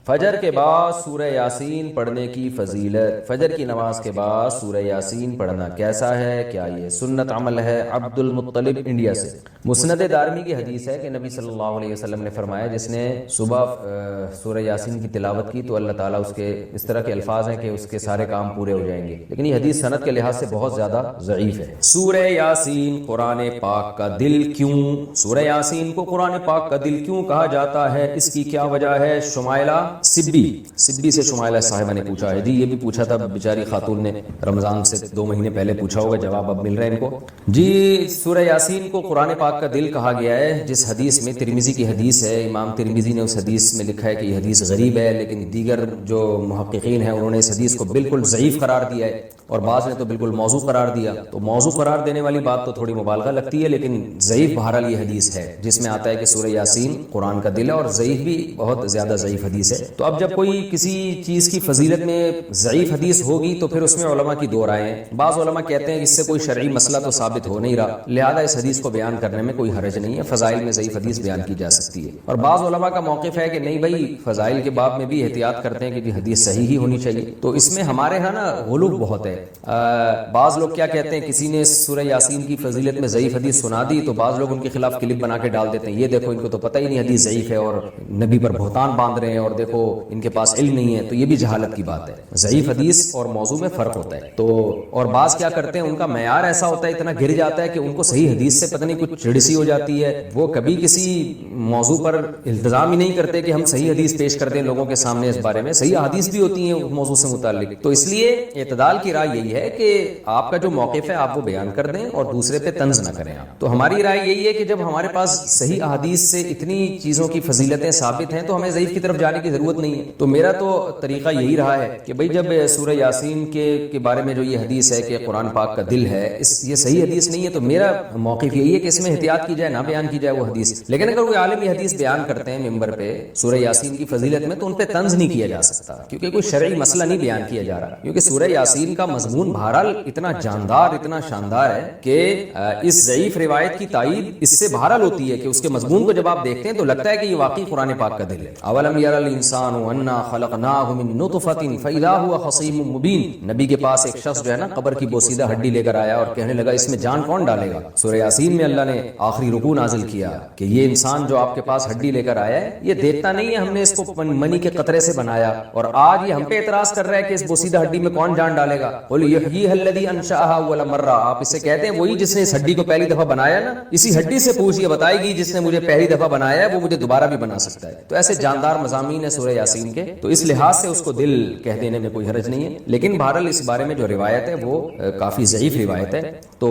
فجر کے بعد سورہ یاسین پڑھنے کی فضیلت۔ فجر کی نماز کے بعد سورہ یاسین پڑھنا کیسا ہے؟ کیا یہ سنت عمل ہے؟ عبد المطلب انڈیا سے۔ مسند دارمی کی حدیث ہے کہ نبی صلی اللہ علیہ وسلم نے فرمایا جس نے صبح سورہ یاسین کی تلاوت کی تو اللہ تعالیٰ اس کے اس طرح کے الفاظ ہیں کہ اس کے سارے کام پورے ہو جائیں گے، لیکن یہ حدیث سند کے لحاظ سے بہت زیادہ ضعیف ہے۔ سورہ یاسین قرآن پاک کا دل کیوں؟ سورہ یاسین کو قرآن پاک کا دل کیوں کہا جاتا ہے؟ اس کی کیا وجہ ہے؟ شمائلہ سبی سے شمائلہ صاحبہ نے پوچھا ہے جی، یہ بھی پوچھا تھا بیچاری خاتون نے، رمضان سے 2 مہینے پہلے پوچھا ہوگا، جواب اب مل رہا ہے ان کو جی۔ سورہ یاسین کو قرآن پاک کا دل کہا گیا ہے جس حدیث میں، ترمذی کی حدیث ہے، امام ترمذی نے اس حدیث میں لکھا ہے کہ یہ حدیث غریب ہے، لیکن دیگر جو محققین ہیں انہوں نے اس حدیث کو بالکل ضعیف قرار دیا ہے، اور بعض نے تو بالکل موضوع قرار دیا۔ تو موضوع قرار دینے والی بات تو تھوڑی مبالغہ لگتی ہے، لیکن ضعیف بہرحال یہ حدیث ہے جس میں آتا ہے کہ سورہ یاسین قرآن کا دل ہے، اور ضعیف بھی بہت زیادہ ضعیف حدیث ہے۔ تو اب جب کوئی کسی چیز کی فضیلت میں ضعیف حدیث ہوگی تو پھر اس میں علماء کی 2 رائے ہیں۔ بعض علماء کہتے ہیں کہ اس سے کوئی شرعی مسئلہ تو ثابت ہو نہیں رہا، لہذا اس حدیث کو بیان کرنے میں کوئی حرج نہیں ہے، فضائل میں ضعیف حدیث بیان کی جا سکتی ہے۔ اور بعض علماء کا موقف ہے کہ نہیں بھائی، فضائل کے باب میں بھی احتیاط کرتے ہیں کہ حدیث صحیح ہی ہونی چاہیے۔ تو اس میں ہمارے ہاں نا غلو بہت ہے۔ بعض لوگ کیا کہتے ہیں، کسی نے سورہ یاسین کی فضیلت میں ضعیف حدیث سنا دی تو بعض لوگ ان کے خلاف کلپ بنا کے ڈال دیتے ہیں، یہ دیکھو ان کو تو پتہ ہی نہیں حدیث ضعیف ہے اور نبی پر بہتان باندھ رہے ہیں، اور دیکھو ان کے پاس علم نہیں ہے۔ تو یہ بھی جہالت کی بات ہے، ضعیف حدیث اور موضوع میں فرق ہوتا ہے۔ تو اور بعض کیا کرتے ہیں، ان کا معیار ایسا ہوتا ہے، اتنا گر جاتا ہے کہ ان کو صحیح حدیث سے پتہ نہیں کچھ چڑ سی ہو جاتی ہے، وہ کبھی کسی موضوع پر التزام ہی نہیں کرتے کہ ہم صحیح حدیث پیش کر دیں لوگوں کے سامنے۔ اس بارے میں صحیح حدیث بھی ہوتی ہیں اس موضوع سے متعلق۔ تو اس لیے اعتدال کی رائے یہی ہے کہ آپ کا جو موقف ہے آپ وہ بیان کر دیں اور دوسرے پہ طنز نہ کریں آپ۔ تو ہماری رائے یہی ہے کہ جب ہمارے پاس صحیح احادیث سے اتنی چیزوں کی فضیلتیں ثابت ہیں تو ہمیں ضعیف کی طرف جانے کی ضرورت نہیں ہے۔ تو میرا تو طریقہ یہی رہا ہے کہ بھئی جب سورہ یاسین کے بارے میں جو یہ حدیث ہے کہ قرآن پاک کا دل ہے، یہ صحیح حدیث نہیں ہے، تو میرا موقف یہی ہے کہ اس میں احتیاط کی جائے، نہ بیان کی جائے وہ حدیث۔ لیکن اگر کوئی عالم یہ حدیث بیان کرتے ہیں ممبر پہ سورہ یاسین کی فضیلت میں تو ان پہ طنز نہیں کیا جا سکتا، کیونکہ کوئی شرعی مسئلہ نہیں بیان کیا جا رہا، کیونکہ سورہ یاسین کا مضمون بہرحال اتنا جاندار، اتنا شاندار ہے کہ اس ضعیف روایت کی تائید اس سے بہرحال ہوتی ہے کہ اس کے مضمون کو جب آپ دیکھتے ہیں تو لگتا ہے کہ یہ واقعی قرآن پاک کا دل ہے۔ اولم یر الانسان انا خلقناہ من نطفۃ فاذا هو خصیم مبین۔ نبی کے پاس ایک شخص جو ہے نا قبر کی بوسیدہ ہڈی لے کر آیا اور کہنے لگا اس میں جان کون ڈالے گا؟ سورہ یاسین میں اللہ نے آخری رکوع نازل کیا کہ یہ انسان جو آپ کے پاس ہڈی لے کر آیا ہے یہ دیکھتا نہیں ہے ہم نے اس کو منی کے قطرے سے بنایا، اور آج یہ ہم پہ اعتراض کر رہا ہے کہ اس بوسیدہ ہڈی میں کون جان ڈالے گا؟ قل یحییھا الذی انشأھا اول مرہ۔ آپ اسے کہتے ہیں وہی جس نے اس ہڈی کو پہلی دفعہ بنایا نا، اسی ہڈی سے پوچھ یہ بتائے گی جس نے مجھے پہلی دفعہ بنایا ہے وہ مجھے دوبارہ بھی بنا سکتا ہے۔ تو ایسے جاندار مضامین ہیں سورہ یاسین کے، تو اس لحاظ سے اس کو دل کہہ دینے میں کوئی حرج نہیں ہے، لیکن بہرحال اس بارے میں جو روایت ہے وہ کافی ضعیف روایت ہے۔ تو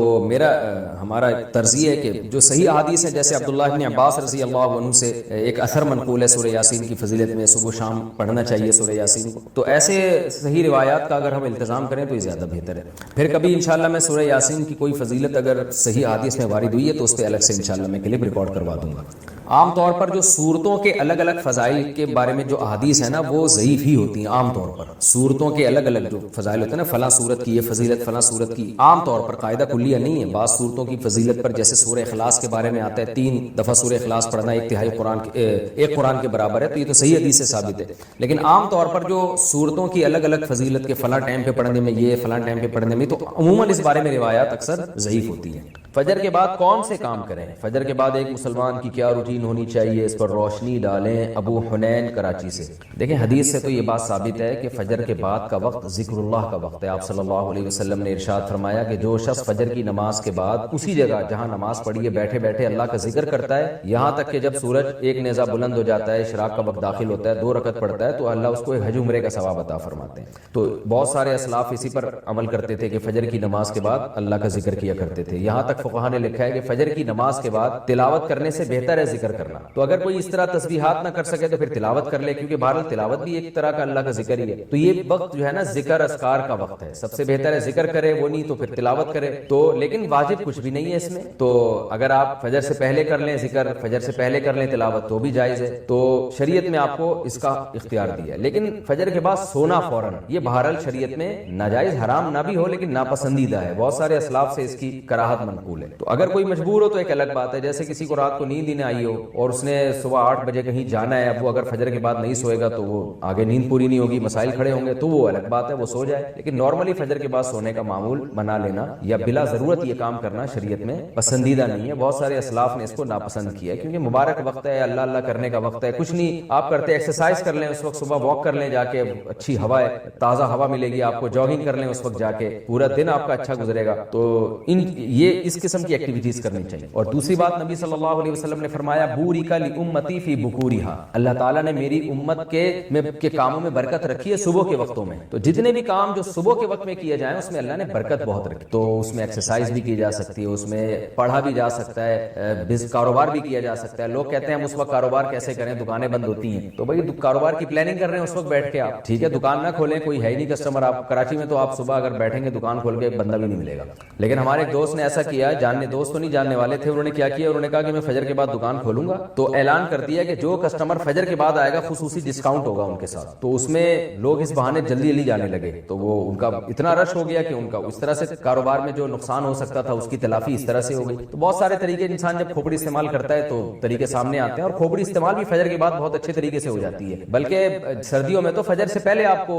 ہمارا ترجیح ہے کہ جو صحیح احادیث ہیں، جیسے عبداللہ ابن عباس رضی اللہ عنہ سے ایک اثر منقول ہے سورہ یاسین کی فضیلت میں، صبح و شام پڑھنا چاہیے سورہ یاسین کو، تو ایسے صحیح روایات کا اگر ہم التزام کریں تو یہ زیادہ بہتر ہے۔ پھر کبھی انشاءاللہ میں سورہ یاسین کی کوئی فضیلت اگر صحیح احادیث میں وارد ہوئی ہے تو اس پہ الگ سے انشاءاللہ میں کلپ ریکارڈ کروا دوں گا۔ عام طور پر جو صورتوں کے الگ الگ فضائل کے بارے میں جو احادیث ہیں نا وہ ضعیف ہی ہوتی ہیں عام طور پر۔ صورتوں کے الگ الگ جو فضائل ہوتے ہیں نا، فلاں صورت کی یہ فضیلت، فلاں صورت کی، عام طور پر قاعدہ کلیہ نہیں ہے۔ بعض صورتوں کی فضیلت پر جیسے سورہ اخلاص کے بارے میں آتا ہے 3 دفعہ سورہ اخلاص پڑھنا 1/3 قرآن ایک قرآن کے برابر ہے، تو یہ تو صحیح حدیث سے ثابت ہے۔ لیکن عام طور پر جو صورتوں کی الگ الگ فضیلت کے فلاں ٹائم پہ پڑھنے میں یہ، فلاں ٹائم پہ پڑھنے میں، تو عموماً اس بارے میں روایات اکثر ضعیف ہوتی ہیں۔ فجر کے بعد کون سے کام کریں؟ فجر کے بعد ایک مسلمان کی کیا روٹین ہونی چاہیے، اس پر روشنی ڈالیں۔ ابو حنین کراچی سے۔ دیکھیں حدیث سے تو یہ بات ثابت ہے کہ فجر کے بعد کا وقت ذکر اللہ کا وقت ہے۔ آپ صلی اللہ علیہ وسلم نے ارشاد فرمایا کہ جو شخص فجر کی نماز کے بعد اسی جگہ جہاں نماز پڑھی ہے بیٹھے بیٹھے اللہ کا ذکر کرتا ہے یہاں تک کہ جب سورج ایک نیزہ بلند ہو جاتا ہے، اشراق کا وقت داخل ہوتا ہے، 2 رکعت پڑھتا ہے تو اللہ اس کو ایک حج عمرے کا ثواب عطا فرماتے ہیں۔ تو بہت سارے اسلاف اسی پر عمل کرتے تھے کہ فجر کی نماز کے بعد اللہ کا ذکر کیا کرتے تھے۔ یہاں تک فقہا نے لکھا ہے کہ فجر کی نماز کے بعد تلاوت کرنے سے بہتر ہے ذکر کرنا۔ تو اگر کوئی اس طرح تسبیحات نہ کر سکے تو پھر تلاوت کر لے، کیونکہ بہرحال تلاوت بھی ایک طرح کا اللہ کا ذکر ہی ہے۔ تو یہ وقت جو ہے نا ذکر اذکار کا وقت ہے، سب سے بہتر ہے ذکر کرے، وہ نہیں تو پھر تلاوت کرے۔ تو لیکن واجب کچھ بھی نہیں ہے اس میں، تو اگر آپ فجر سے پہلے کر لیں ذکر، فجر سے پہلے کر لیں تلاوت تو بھی جائز ہے۔ تو شریعت میں آپ کو اس کا اختیار دیا ہے، لیکن فجر کے بعد سونا فوراً یہ بہرحال شریعت میں ناجائز حرام نہ بھی ہو لیکن ناپسندیدہ ہے۔ بہت سارے اسلاف سے اس کی کراہت منقول مقبول ہے. تو اگر کوئی مجبور ہو تو ایک الگ بات ہے, جیسے کسی کو رات کو نیند ہی نہ آئی ہو اور اس نے صبح 8 بجے کہیں جانا ہے, اب وہ اگر فجر کے بعد نہیں سوئے گا تو وہ آگے نیند پوری نہیں ہوگی, مسائل کھڑے ہوں گے, تو وہ الگ بات ہے, وہ سو جائے. لیکن نارملی فجر کے بعد سونے کا معمول بنا لینا یا بلا ضرورت یہ کام کرنا شریعت میں پسندیدہ نہیں ہے. بہت سارے اسلاف نے اس کو ناپسند کیا ہے, کیونکہ مبارک وقت ہے, اللہ اللہ کرنے کا وقت ہے, کچھ نہیں آپ کرتے ایکسرسائز کر لیں اس وقت, صبح واک کر لیں جا کے, اچھی ہوا ہے, تازہ ہوا ملے گی آپ کو, جاگنگ کر لیں اس وقت جا کے, پورا دن آپ کا اچھا گزرے گا. تو یہ اس قسم کی ایکٹیویٹیز کرنی چاہیے. اور دوسری بات, نبی صلی اللہ علیہ وسلم نے فرمایا بورک لامتی فی بکورہا, اللہ تعالیٰ نے میری امت کے کاموں میں برکت رکھی ہے صبح کے وقتوں میں. تو جتنے بھی کام جو صبح کے وقت میں کیے جائیں اس میں اللہ نے برکت بہت رکھی. تو اس میں ایکسرسائز بھی کی جا سکتی ہے, اس میں پڑھا بھی جا سکتا ہے, کاروبار بھی کیا جا سکتا ہے. لوگ کہتے ہیں ہم اس وقت کاروبار کیسے کریں, دکانیں بند ہوتی ہیں. تو بھائی کاروبار کی پلاننگ کر رہے ہیں اس وقت بیٹھ کے آپ, ٹھیک ہے, دکان نہ کھولیں, کوئی ہے ہی نہیں کسٹمر. آپ کراچی میں تو آپ صبح اگر بیٹھیں گے دکان کھول کے ایک بندہ بھی نہیں ملے گا. لیکن ہمارے ایک دوست نے ایسا کیا, دوست تو نہیں جاننے والے تھے, انہوں نے کیا کیا, انہوں نے کہا کہ میں فجر کے بعد دکان کھولوں گا. تو اعلان کر دیا کہ جو کسٹمر فجر کے بعد آئے گا خصوصی ڈسکاؤنٹ ہوگا ان کے ساتھ. تو اس میں لوگ اس بہانے جلدی جلدی جانے لگے, تو وہ ان کا اتنا رش ہو گیا کہ ان کا اس طرح سے کاروبار میں جو نقصان ہو سکتا تھا اس کی تلافی اس طرح سے ہو گئی. تو بہت سارے طریقے, انسان جب کھوپڑی استعمال کرتا ہے تو طریقے سامنے آتے ہیں, اور کھوپڑی استعمال بھی فجر کے بعد بہت اچھے طریقے سے ہو جاتی ہے. بلکہ سردیوں میں تو فجر سے پہلے آپ کو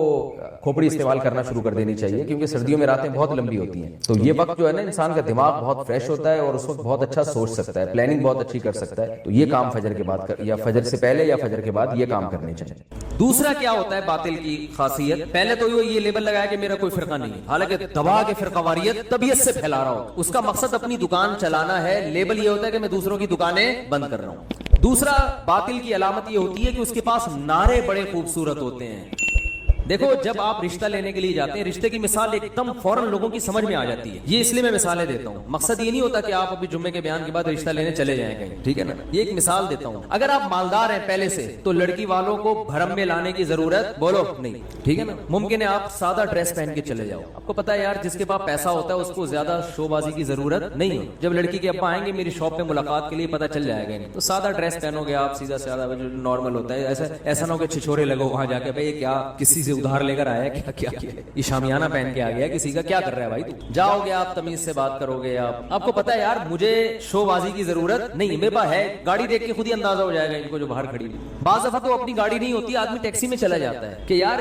کھوپڑی استعمال کرنا شروع کر دینی چاہیے, کیونکہ سردیوں میں راتیں بہت لمبی ہوتی ہیں. تو یہ وقت جو ہے نا, انسان کا دماغ بہت فریش ہوتا ہے اور اس وقت بہت اچھا سوچ سکتا ہے, پلاننگ بہت اچھی کر سکتا ہے. تو یہ کام فجر کے بعد یا فجر سے پہلے یا فجر کے بعد یہ کام کرنے چاہیے. دوسرا کیا ہوتا ہے باطل کی خاصیت, پہلے تو یہ لیبل لگایا کہ میرا کوئی فرقہ نہیں ہے, حالانکہ دبا کے فرقہ واریت طبیعت سے پھیلا رہا ہو, اس کا مقصد اپنی دکان چلانا ہے. لیبل یہ ہوتا ہے کہ میں دوسروں کی دکانیں بند کر رہا ہوں. دوسرا باطل کی علامت یہ ہوتی ہے کہ اس کے پاس نعرے بڑے خوبصورت ہوتے ہیں. دیکھو جب آپ رشتہ لینے کے لیے جاتے ہیں, رشتے کی مثال ایک دم فوراً لوگوں کی سمجھ میں آ جاتی ہے. یہ اس لیے میں مثالیں دیتا ہوں, مقصد یہ نہیں ہوتا کہ آپ ابھی جمعے کے بیان کے بعد رشتہ لینے چلے جائیں کہیں, ٹھیک ہے نا. یہ ایک مثال دیتا ہوں. اگر آپ مالدار ہیں پہلے سے تو لڑکی والوں کو بھرم میں لانے کی ضرورت بولو نہیں, ٹھیک ہے نا. ممکن ہے آپ سادہ ڈریس پہن کے چلے جاؤ, آپ کو پتا ہے یار جس کے پاس پیسہ ہوتا ہے اس کو زیادہ شو بازی کی ضرورت نہیں ہے. جب لڑکی کے ابا آئیں گے میری شاپ پہ ملاقات کے لیے, پتہ چل جائے گا, تو سادہ ڈریس پہنو گے آپ, سیدھا سادہ نارمل ہوتا ہے. ایسا نہ ہو کہ چھچورے لگو وہاں جا کے, بھائی کیا کسی سے ادھار لے کر آیا, کیا یہ شامیانہ پہن کے آ گیا کسی کا, کیا کر رہا ہے بھائی تو. جاؤ گے آپ تمیز سے بات کرو گے, آپ کو پتا ہے یار مجھے شو بازی کی ضرورت نہیں, میرے پاس ہے گاڑی, دیکھ کے خود ہی اندازہ ہو جائے گا ان کو جو باہر کھڑی. بعض دفعہ تو اپنی گاڑی نہیں ہوتی, آدمی ٹیکسی میں چلا جاتا ہے کہ یار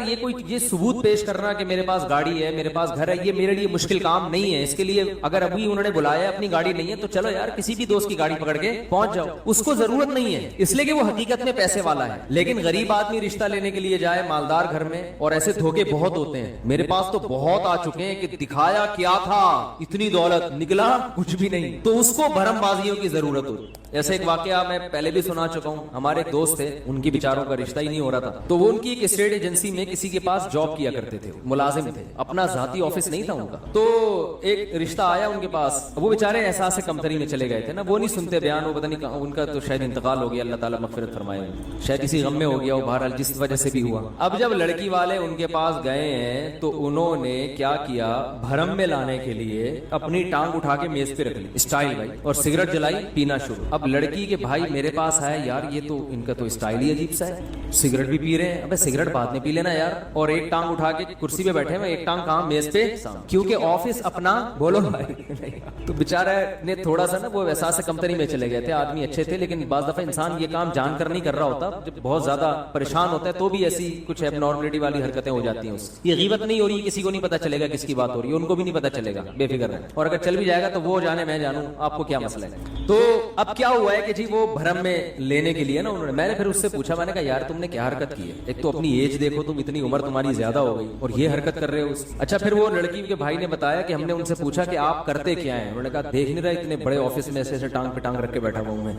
یہ ثبوت پیش کرنا کہ میرے پاس گاڑی ہے, میرے پاس گھر ہے, یہ میرے لیے مشکل کام نہیں ہے. اس کے لیے اگر ابھی انہوں نے بلایا ہے, اپنی گاڑی نہیں ہے, تو چلو یار کسی بھی دوست کی گاڑی پکڑ کے پہنچ جاؤ. اس کو ضرورت نہیں ہے اس لیے کہ وہ حقیقت میں پیسے والا ہے. لیکن غریب آدمی رشتہ لینے کے لیے جائے مالدار گھر میں, اور ایسے دھوکے بہت ہوتے ہیں, میرے پاس تو بہت آ چکے ہیں کہ دکھایا کیا تھا, اتنی دولت, نکلا کچھ بھی نہیں. تو اس کو بھرم بازیوں کی ضرورت ہوتی. ایسا ایک واقعہ میں پہلے بھی سنا چکا ہوں. ہمارے ایک دوست تھے, ان کی بیچاروں کا رشتہ ہی نہیں ہو رہا تھا, تو وہ ان کی ایک اسٹیٹ ایجنسی میں کسی کے پاس جاب کیا کرتے تھے, ملازم تھے, اپنا ذاتی آفس نہیں تھا ان کا. تو ایک رشتہ آیا ان کے پاس, وہ بیچارے احساس کمتری میں چلے گئے تھے نا, وہ نہیں سنتے بیان, وہ پتہ نہیں ان کا تو شاید انتقال ہو گیا, اللہ تعالیٰ مغفرت فرمائے, شاید کسی غم میں ہو گیا, وہ بہرحال جس وجہ سے بھی ہوا. اب جب لڑکی والے ان کے پاس گئے ہیں تو انہوں نے کیا کیا, بھرم میں لانے کے لیے اپنی ٹانگ اٹھا کے میز پہ رکھ لی, اسٹائل بھائی, اور سگریٹ جلائی, پینا شروع. اب لڑکی کے بھائی میرے پاس آئے, یار یہ تو ان کا تو اسٹائل ہی عجیب سا ہے, سگریٹ بھی پی رہے ہیں. ابے سگریٹ بعد میں پی لینا یار, اور ایک ٹانگ اٹھا کے کرسی پہ بیٹھے ہیں, ایک ٹانگ کہاں, میز پہ, کیونکہ آفس اپنا, بولو بھائی. تو بیچارہ نے تھوڑا سا نا وہ احساس کمتری میں چلے گئے تھے. آدمی اچھے تھے لیکن بعض دفعہ انسان یہ کام جان کر نہیں کر رہا ہوتا, جب بہت زیادہ پریشان ہوتا ہے تو بھی ایسی کچھ ایب نارملٹی والی حرکتیں ہو جاتی ہیں. یہ غیبت نہیں ہو رہی, کسی کو نہیں پتا چلے گا کس کی بات ہو رہی ہے, ان کو بھی نہیں پتا چلے گا, بے فکر رہیں. اور اگر چل بھی جائے گا تو وہ جانے میں جانوں, آپ کو کیا مسئلہ ہے. تو اب کیا ہوا ہے کہ جی وہ بھرم میں لینے کے لیے نا انہوں نے, میں نے پھر اس سے پوچھا, میں نے کہا یار تم نے کیا حرکت کی ہے, ایک تو اپنی ایج دیکھو, تم اتنی عمر تمہاری زیادہ ہو گئی اور یہ حرکت کر رہے ہو. اچھا پھر وہ لڑکی کے بھائی نے بتایا کہ ہم نے ان سے پوچھا کہ آپ کرتے کیا ہیں, انہوں نے کہا دیکھ نہیں رہا اتنے بڑے آفس میں ایسے ٹانگ پہ ٹانگ رکھ کے بیٹھا ہوا ہوں میں,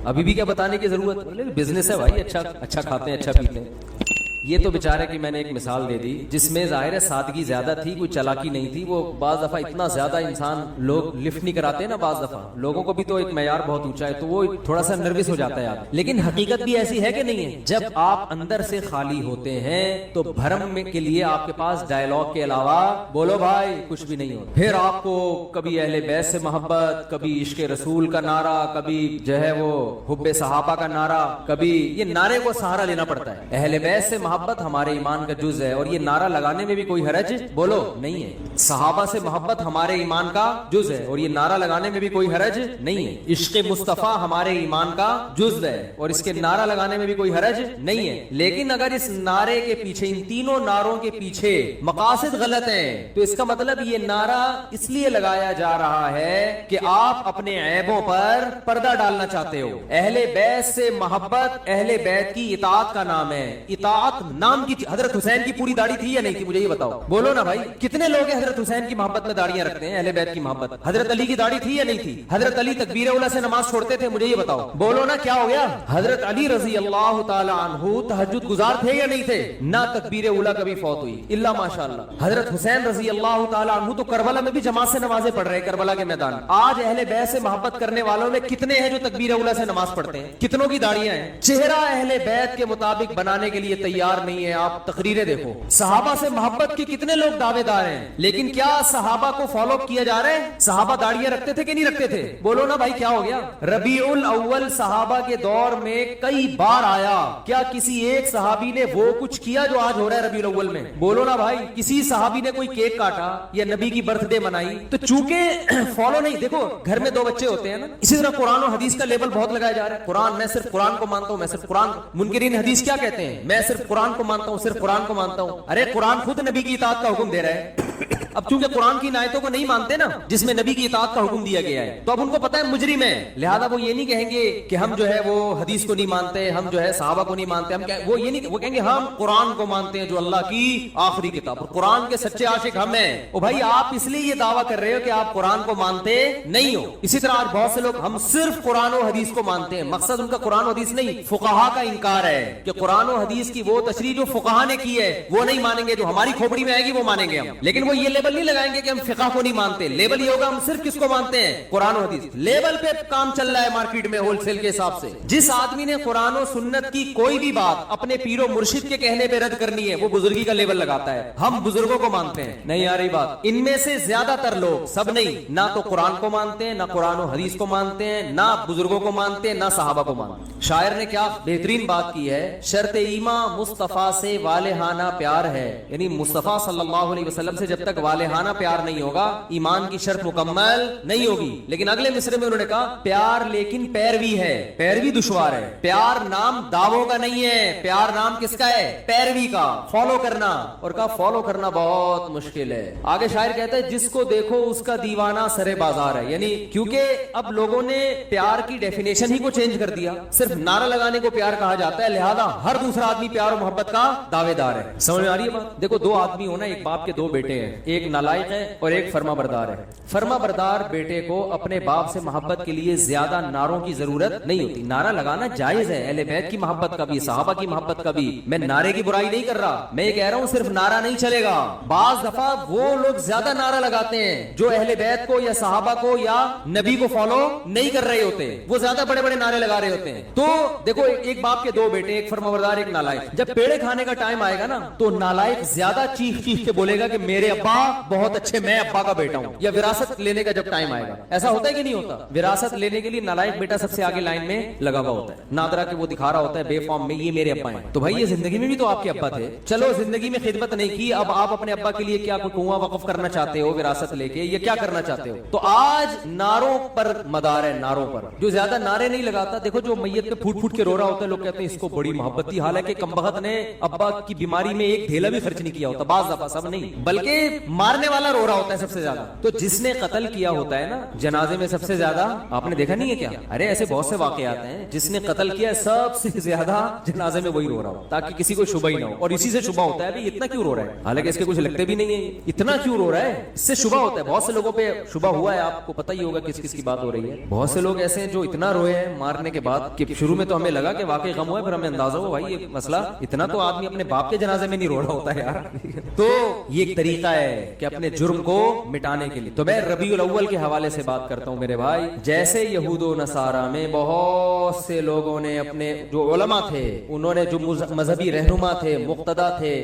ابھی بھی کیا بتانے کی ضرورت, بزنس ہے بھائی, اچھا کھاتے ہیں, اچھا پیتے ہیں. یہ تو بیچارے کی میں نے ایک مثال دے دی جس میں ظاہر ہے سادگی زیادہ تھی, کوئی چالاکی نہیں تھی. وہ بعض دفعہ اتنا زیادہ انسان, لوگ لفٹ نہیں کراتے نا بعض دفعہ, لوگوں کو بھی تو ایک معیار بہت اونچا ہے تو وہ تھوڑا سا نروس ہو جاتا ہے آدمی. لیکن حقیقت بھی ایسی ہے کہ نہیں ہے, جب آپ اندر سے خالی ہوتے ہیں تو بھرم کے لیے آپ کے پاس ڈائلاگ کے علاوہ, بولو بھائی, کچھ بھی نہیں ہوتا. پھر آپ کو کبھی اہل بیت سے محبت, کبھی عشق رسول کا نعرہ, کبھی جو ہے وہ حب صحابہ کا نعرہ, کبھی یہ نعرے کو سہارا لینا پڑتا ہے. اہل بیت سے محبت محبت ہمارے ایمان کا جز ہے, اور یہ نعرہ لگانے میں بھی کوئی حرج بولو نہیں ہے. صحابہ سے محبت ہمارے ایمان کا جز ہے, اور یہ نعرہ لگانے میں بھی کوئی حرج نہیں ہے. عشق مصطفیٰ ہمارے ایمان کا جز ہے, اور اس کے نعرہ لگانے میں بھی کوئی حرج نہیں ہے. لیکن اگر اس نعرے کے پیچھے, ان تینوں نعروں کے پیچھے مقاصد غلط ہیں, تو اس کا مطلب یہ نعرہ اس لیے لگایا جا رہا ہے کہ آپ اپنے عیبوں پر پردہ ڈالنا چاہتے ہو. اہل بیت سے محبت اہل بیت کی اطاعت کا نام ہے. اطاعت نام کی. حضرت حسین کی پوری داڑھی تھی یا نہیں تھی, مجھے یہ بتاؤ, بولو نا بھائی. کتنے لوگ ہیں حضرت حسین کی محبت میں داڑیاں رکھتے ہیں, اہل بیت کی محبت. حضرت علی کی داڑھی تھی یا نہیں تھی؟ حضرت علی تکبیر اولا سے نماز چھوڑتے تھے, مجھے یہ بتاؤ, بولو نا کیا ہو گیا؟ حضرت علی رضی اللہ تعالی عنہ تہجد گزار تھے یا نہیں تھے؟ نہ تکبیر اولا کبھی فوت ہوئی الا ماشاءاللہ. حضرت حسین رضی اللہ تعالی عنہ تو کربلا میں بھی جماعت سے نمازیں پڑھ رہے ہیں, کربلا کے میدان. آج اہل بیت سے محبت کرنے والوں میں کتنے ہیں جو تکبیر اولا سے نماز پڑھتے ہیں؟ کتنوں کی داڑیاں ہیں؟ چہرہ اہل بیت کے مطابق بنانے کے لیے تیار نہیں ہے. آپ تقریریں دیکھو, صحابہ سے محبت کے کتنے لوگ دعوے دار ہیں, لیکن کیا صحابہ کو فالو کیا جا رہا ہے؟ صحابہ داڑیاں رکھتے تھے کہ نہیں رکھتے تھے؟ بولو نا بھائی کیا ہو گیا؟ ربیع الاول صحابہ کے دور میں کئی بار آیا, کیا کسی ایک صحابی نے وہ کچھ کیا جو آج ہو رہا ہے ربیع الاول میں؟ بولو نا بھائی. کسی صحابی نے کوئی کیک کاٹا یا نبی کی برتھ ڈے منائی؟ تو چونکہ فالو نہیں. دیکھو گھر میں 2 بچے ہوتے ہیں نا, اسی طرح قرآن و حدیث کا لیبل بہت لگایا جا رہا ہے. قرآن, میں صرف قرآن کو مانتا ہوں, میں صرف قرآن. منکرین حدیث کیا کہتے ہیں؟ میں صرف قرآن کو مانتا ہوں, صرف قرآن کو مانتا ہوں. ارے قرآن خود نبی کی اطاعت کا حکم دے رہا ہے. اب چونکہ قرآن کی آیتوں کو نہیں مانتے نا جس میں نبی کی اطاعت کا حکم دیا گیا ہے, تو اب ان کو پتا ہے مجرم ہے, لہذا وہ یہ نہیں کہیں گے کہ ہم جو ہے وہ حدیث کو نہیں مانتے, ہم جو ہے صحابہ کو نہیں مانتے, ہم وہ یہ نہیں, وہ کہیں گے ہم قرآن کو مانتے ہیں جو اللہ کی آخری کتاب, اور قرآن کے سچے عاشق ہم ہیں. او بھائی آپ اس لیے یہ دعویٰ کر رہے ہو کہ آپ قرآن کو مانتے نہیں ہو. اسی طرح آج بہت سے لوگ ہم صرف قرآن و حدیث کو مانتے ہیں. مقصد ان کا قرآن و حدیث نہیں, فقہا کا انکار ہے کہ قرآن و حدیث کی وہ تشریح جو فقہا نے کی ہے وہ نہیں مانیں گے, جو ہماری کھوپڑی میں آئے گی وہ مانیں گے ہم. لیکن وہ یہ لیبل نہیں لگائیں گے کہ ہم فقہ کو نہیں مانتے. لیبل یہ ہوگا ہم صرف کس کو مانتے ہیں؟ قرآن و حدیث. لیبل پہ کام چل رہا ہے مارکیٹ میں ہول سیل کے حساب سے. جس آدمی نے قرآن و سنت کی کوئی بھی بات اپنے پیر و مرشد کے کہنے پہ رد کرنی ہے وہ بزرگی کا لیبل لگاتا ہے, ہم بزرگوں کو مانتے ہیں. نہیں آ رہی بات؟ ان میں سے زیادہ تر لوگ, سب نہیں, نہ تو قرآن کو مانتے ہیں, نہ قرآن و حدیث کو مانتے ہیں, نہ بزرگوں کو مانتے ہیں, نہ صحابہ کو مانتے ہیں. شاعر نے کیا بہترین بات کی ہے, شرط ایمان مصطفیٰ سے والہانہ پیار ہے. یعنی مصطفیٰ صلی اللہ علیہ وسلم سے جب تک والہانہ پیار نہیں ہوگا ایمان کی شرط مکمل نہیں ہوگی. لیکن اگلے مصرے میں انہوں نے کہا پیار لیکن پیروی ہے, پیروی دشوار ہے. پیار نام دعووں کا نہیں ہے, پیار نام کس کا ہے؟ پیروی کا, فالو کرنا. اور کہا فالو کرنا بہت مشکل ہے. آگے شاعر کہتا ہے جس کو دیکھو اس کا دیوانہ سرے بازار ہے. یعنی کیونکہ اب لوگوں نے پیار کی ڈیفینیشن ہی کو چینج کر دیا, صرف نعرہ لگانے کو پیار کہا جاتا ہے, لہذا ہر دوسرا آدمی پیار و محبت کا دعوے دار ہے. سمجھ میں آ رہی ہے بات؟ دیکھو 2 آدمی ہونا, ایک باپ کے 2 بیٹے ہیں, ایک نالائق ہے اور ایک فرما بردار ہے. فرما بردار بیٹے کو اپنے باپ سے محبت کے لیے زیادہ نعروں کی ضرورت نہیں ہوتی. نعرہ لگانا جائز ہے, اہل بیت کی محبت کا بھی, صحابہ کی محبت کا بھی. میں نعرے کی برائی نہیں کر رہا, میں یہ کہہ رہا ہوں صرف نعرہ نہیں چلے گا. بعض دفعہ وہ لوگ زیادہ نعرہ لگاتے ہیں جو اہل بیت کو یا صحابہ کو یا نبی کو فالو نہیں کر رہے ہوتے, وہ زیادہ بڑے بڑے نعرے لگا رہے ہوتے ہیں. تو دیکھو ایک باپ کے 2 بیٹے, ایک فرما بردار ایک نالائق. جب پیڑے کھانے کا ٹائم آئے گا نا تو نالائق زیادہ چیخ چیخ کے بولے گا کہ میرے ابا بہت اچھے, میں ابا کا بیٹا ہوں. یا وراثت لینے کا جب ٹائم آئے گا, ایسا ہوتا ہے کہ نہیں ہوتا؟ وراثت لینے کے لیے نالائق بیٹا سب سے آگے لائن میں لگا ہوا ہوتا ہے, نادرا کہ وہ دکھا رہا ہوتا ہے بے فارم میں یہ میرے ابا ہیں. تو بھائی یہ زندگی میں بھی تو آپ کے ابا تھے, چلو زندگی میں خدمت نہیں کی, اب آپ اپنے ابا کے لیے کیا کوئی کنواں وقف کرنا چاہتے ہو وراثت لے کے, یہ کیا کرنا چاہتے ہو؟ تو آج نعروں پر مدار ہے, نعروں پر. جو زیادہ نعرے نہیں لگاتا, دیکھو جو میت پہ پھوٹ پھوٹ کے رو رہا ہوتا ہے, لوگ کہتے ہیں اس کو بڑی محبت تھی, حالانکہ کمبخت نے ابا کی بیماری میں ایک ڈھیلا بھی خرچ نہیں کیا ہوتا. بعض دفعہ, سب نہیں, بلکہ مارنے والا رو رہا ہوتا ہے سب سے زیادہ. تو جس نے قتل کیا ہوتا ہے نا جنازے میں سب سے زیادہ, آپ نے دیکھا نہیں ہے کیا؟ ارے ایسے بہت سے واقعات ہیں, جس نے قتل کیا سب سے زیادہ جنازے میں وہی رو رہا ہو تاکہ کسی کو شبہ ہی نہ ہو. اور اسی سے شبہ ہوتا ہے ابھی اتنا کیوں رو رہا ہے, حالانکہ اس کے کچھ لگتے بھی نہیں ہے, اتنا کیوں رو رہا ہے, اس سے شبہ ہوتا ہے. بہت سے لوگوں پہ شبہ ہوا ہے, آپ کو پتہ ہی ہوگا کس کس کی بات ہو رہی ہے. بہت سے لوگ ایسے ہیں جو اتنا روئے ہیں مارنے کے بعد کہ شروع میں تو ہمیں لگا کہ واقعی غم ہوا ہے, پھر ہمیں اندازہ ہوا بھائی یہ مسئلہ اتنا تو آدمی اپنے باپ کے جنازے میں نہیں رو رہا ہوتا ہے یار. تو یہ ایک طریقہ ہے کہ اپنے جرم کو مٹانے کے لیے. تو میں ربیع الاول کے حوالے سے بات کرتا ہوں میرے بھائی. جیسے یہود و نصارہ میں بہت سے لوگوں نے اپنے جو علماء تھے, انہوں نے جو مذہبی رہنما تھے, مقتدا تھے,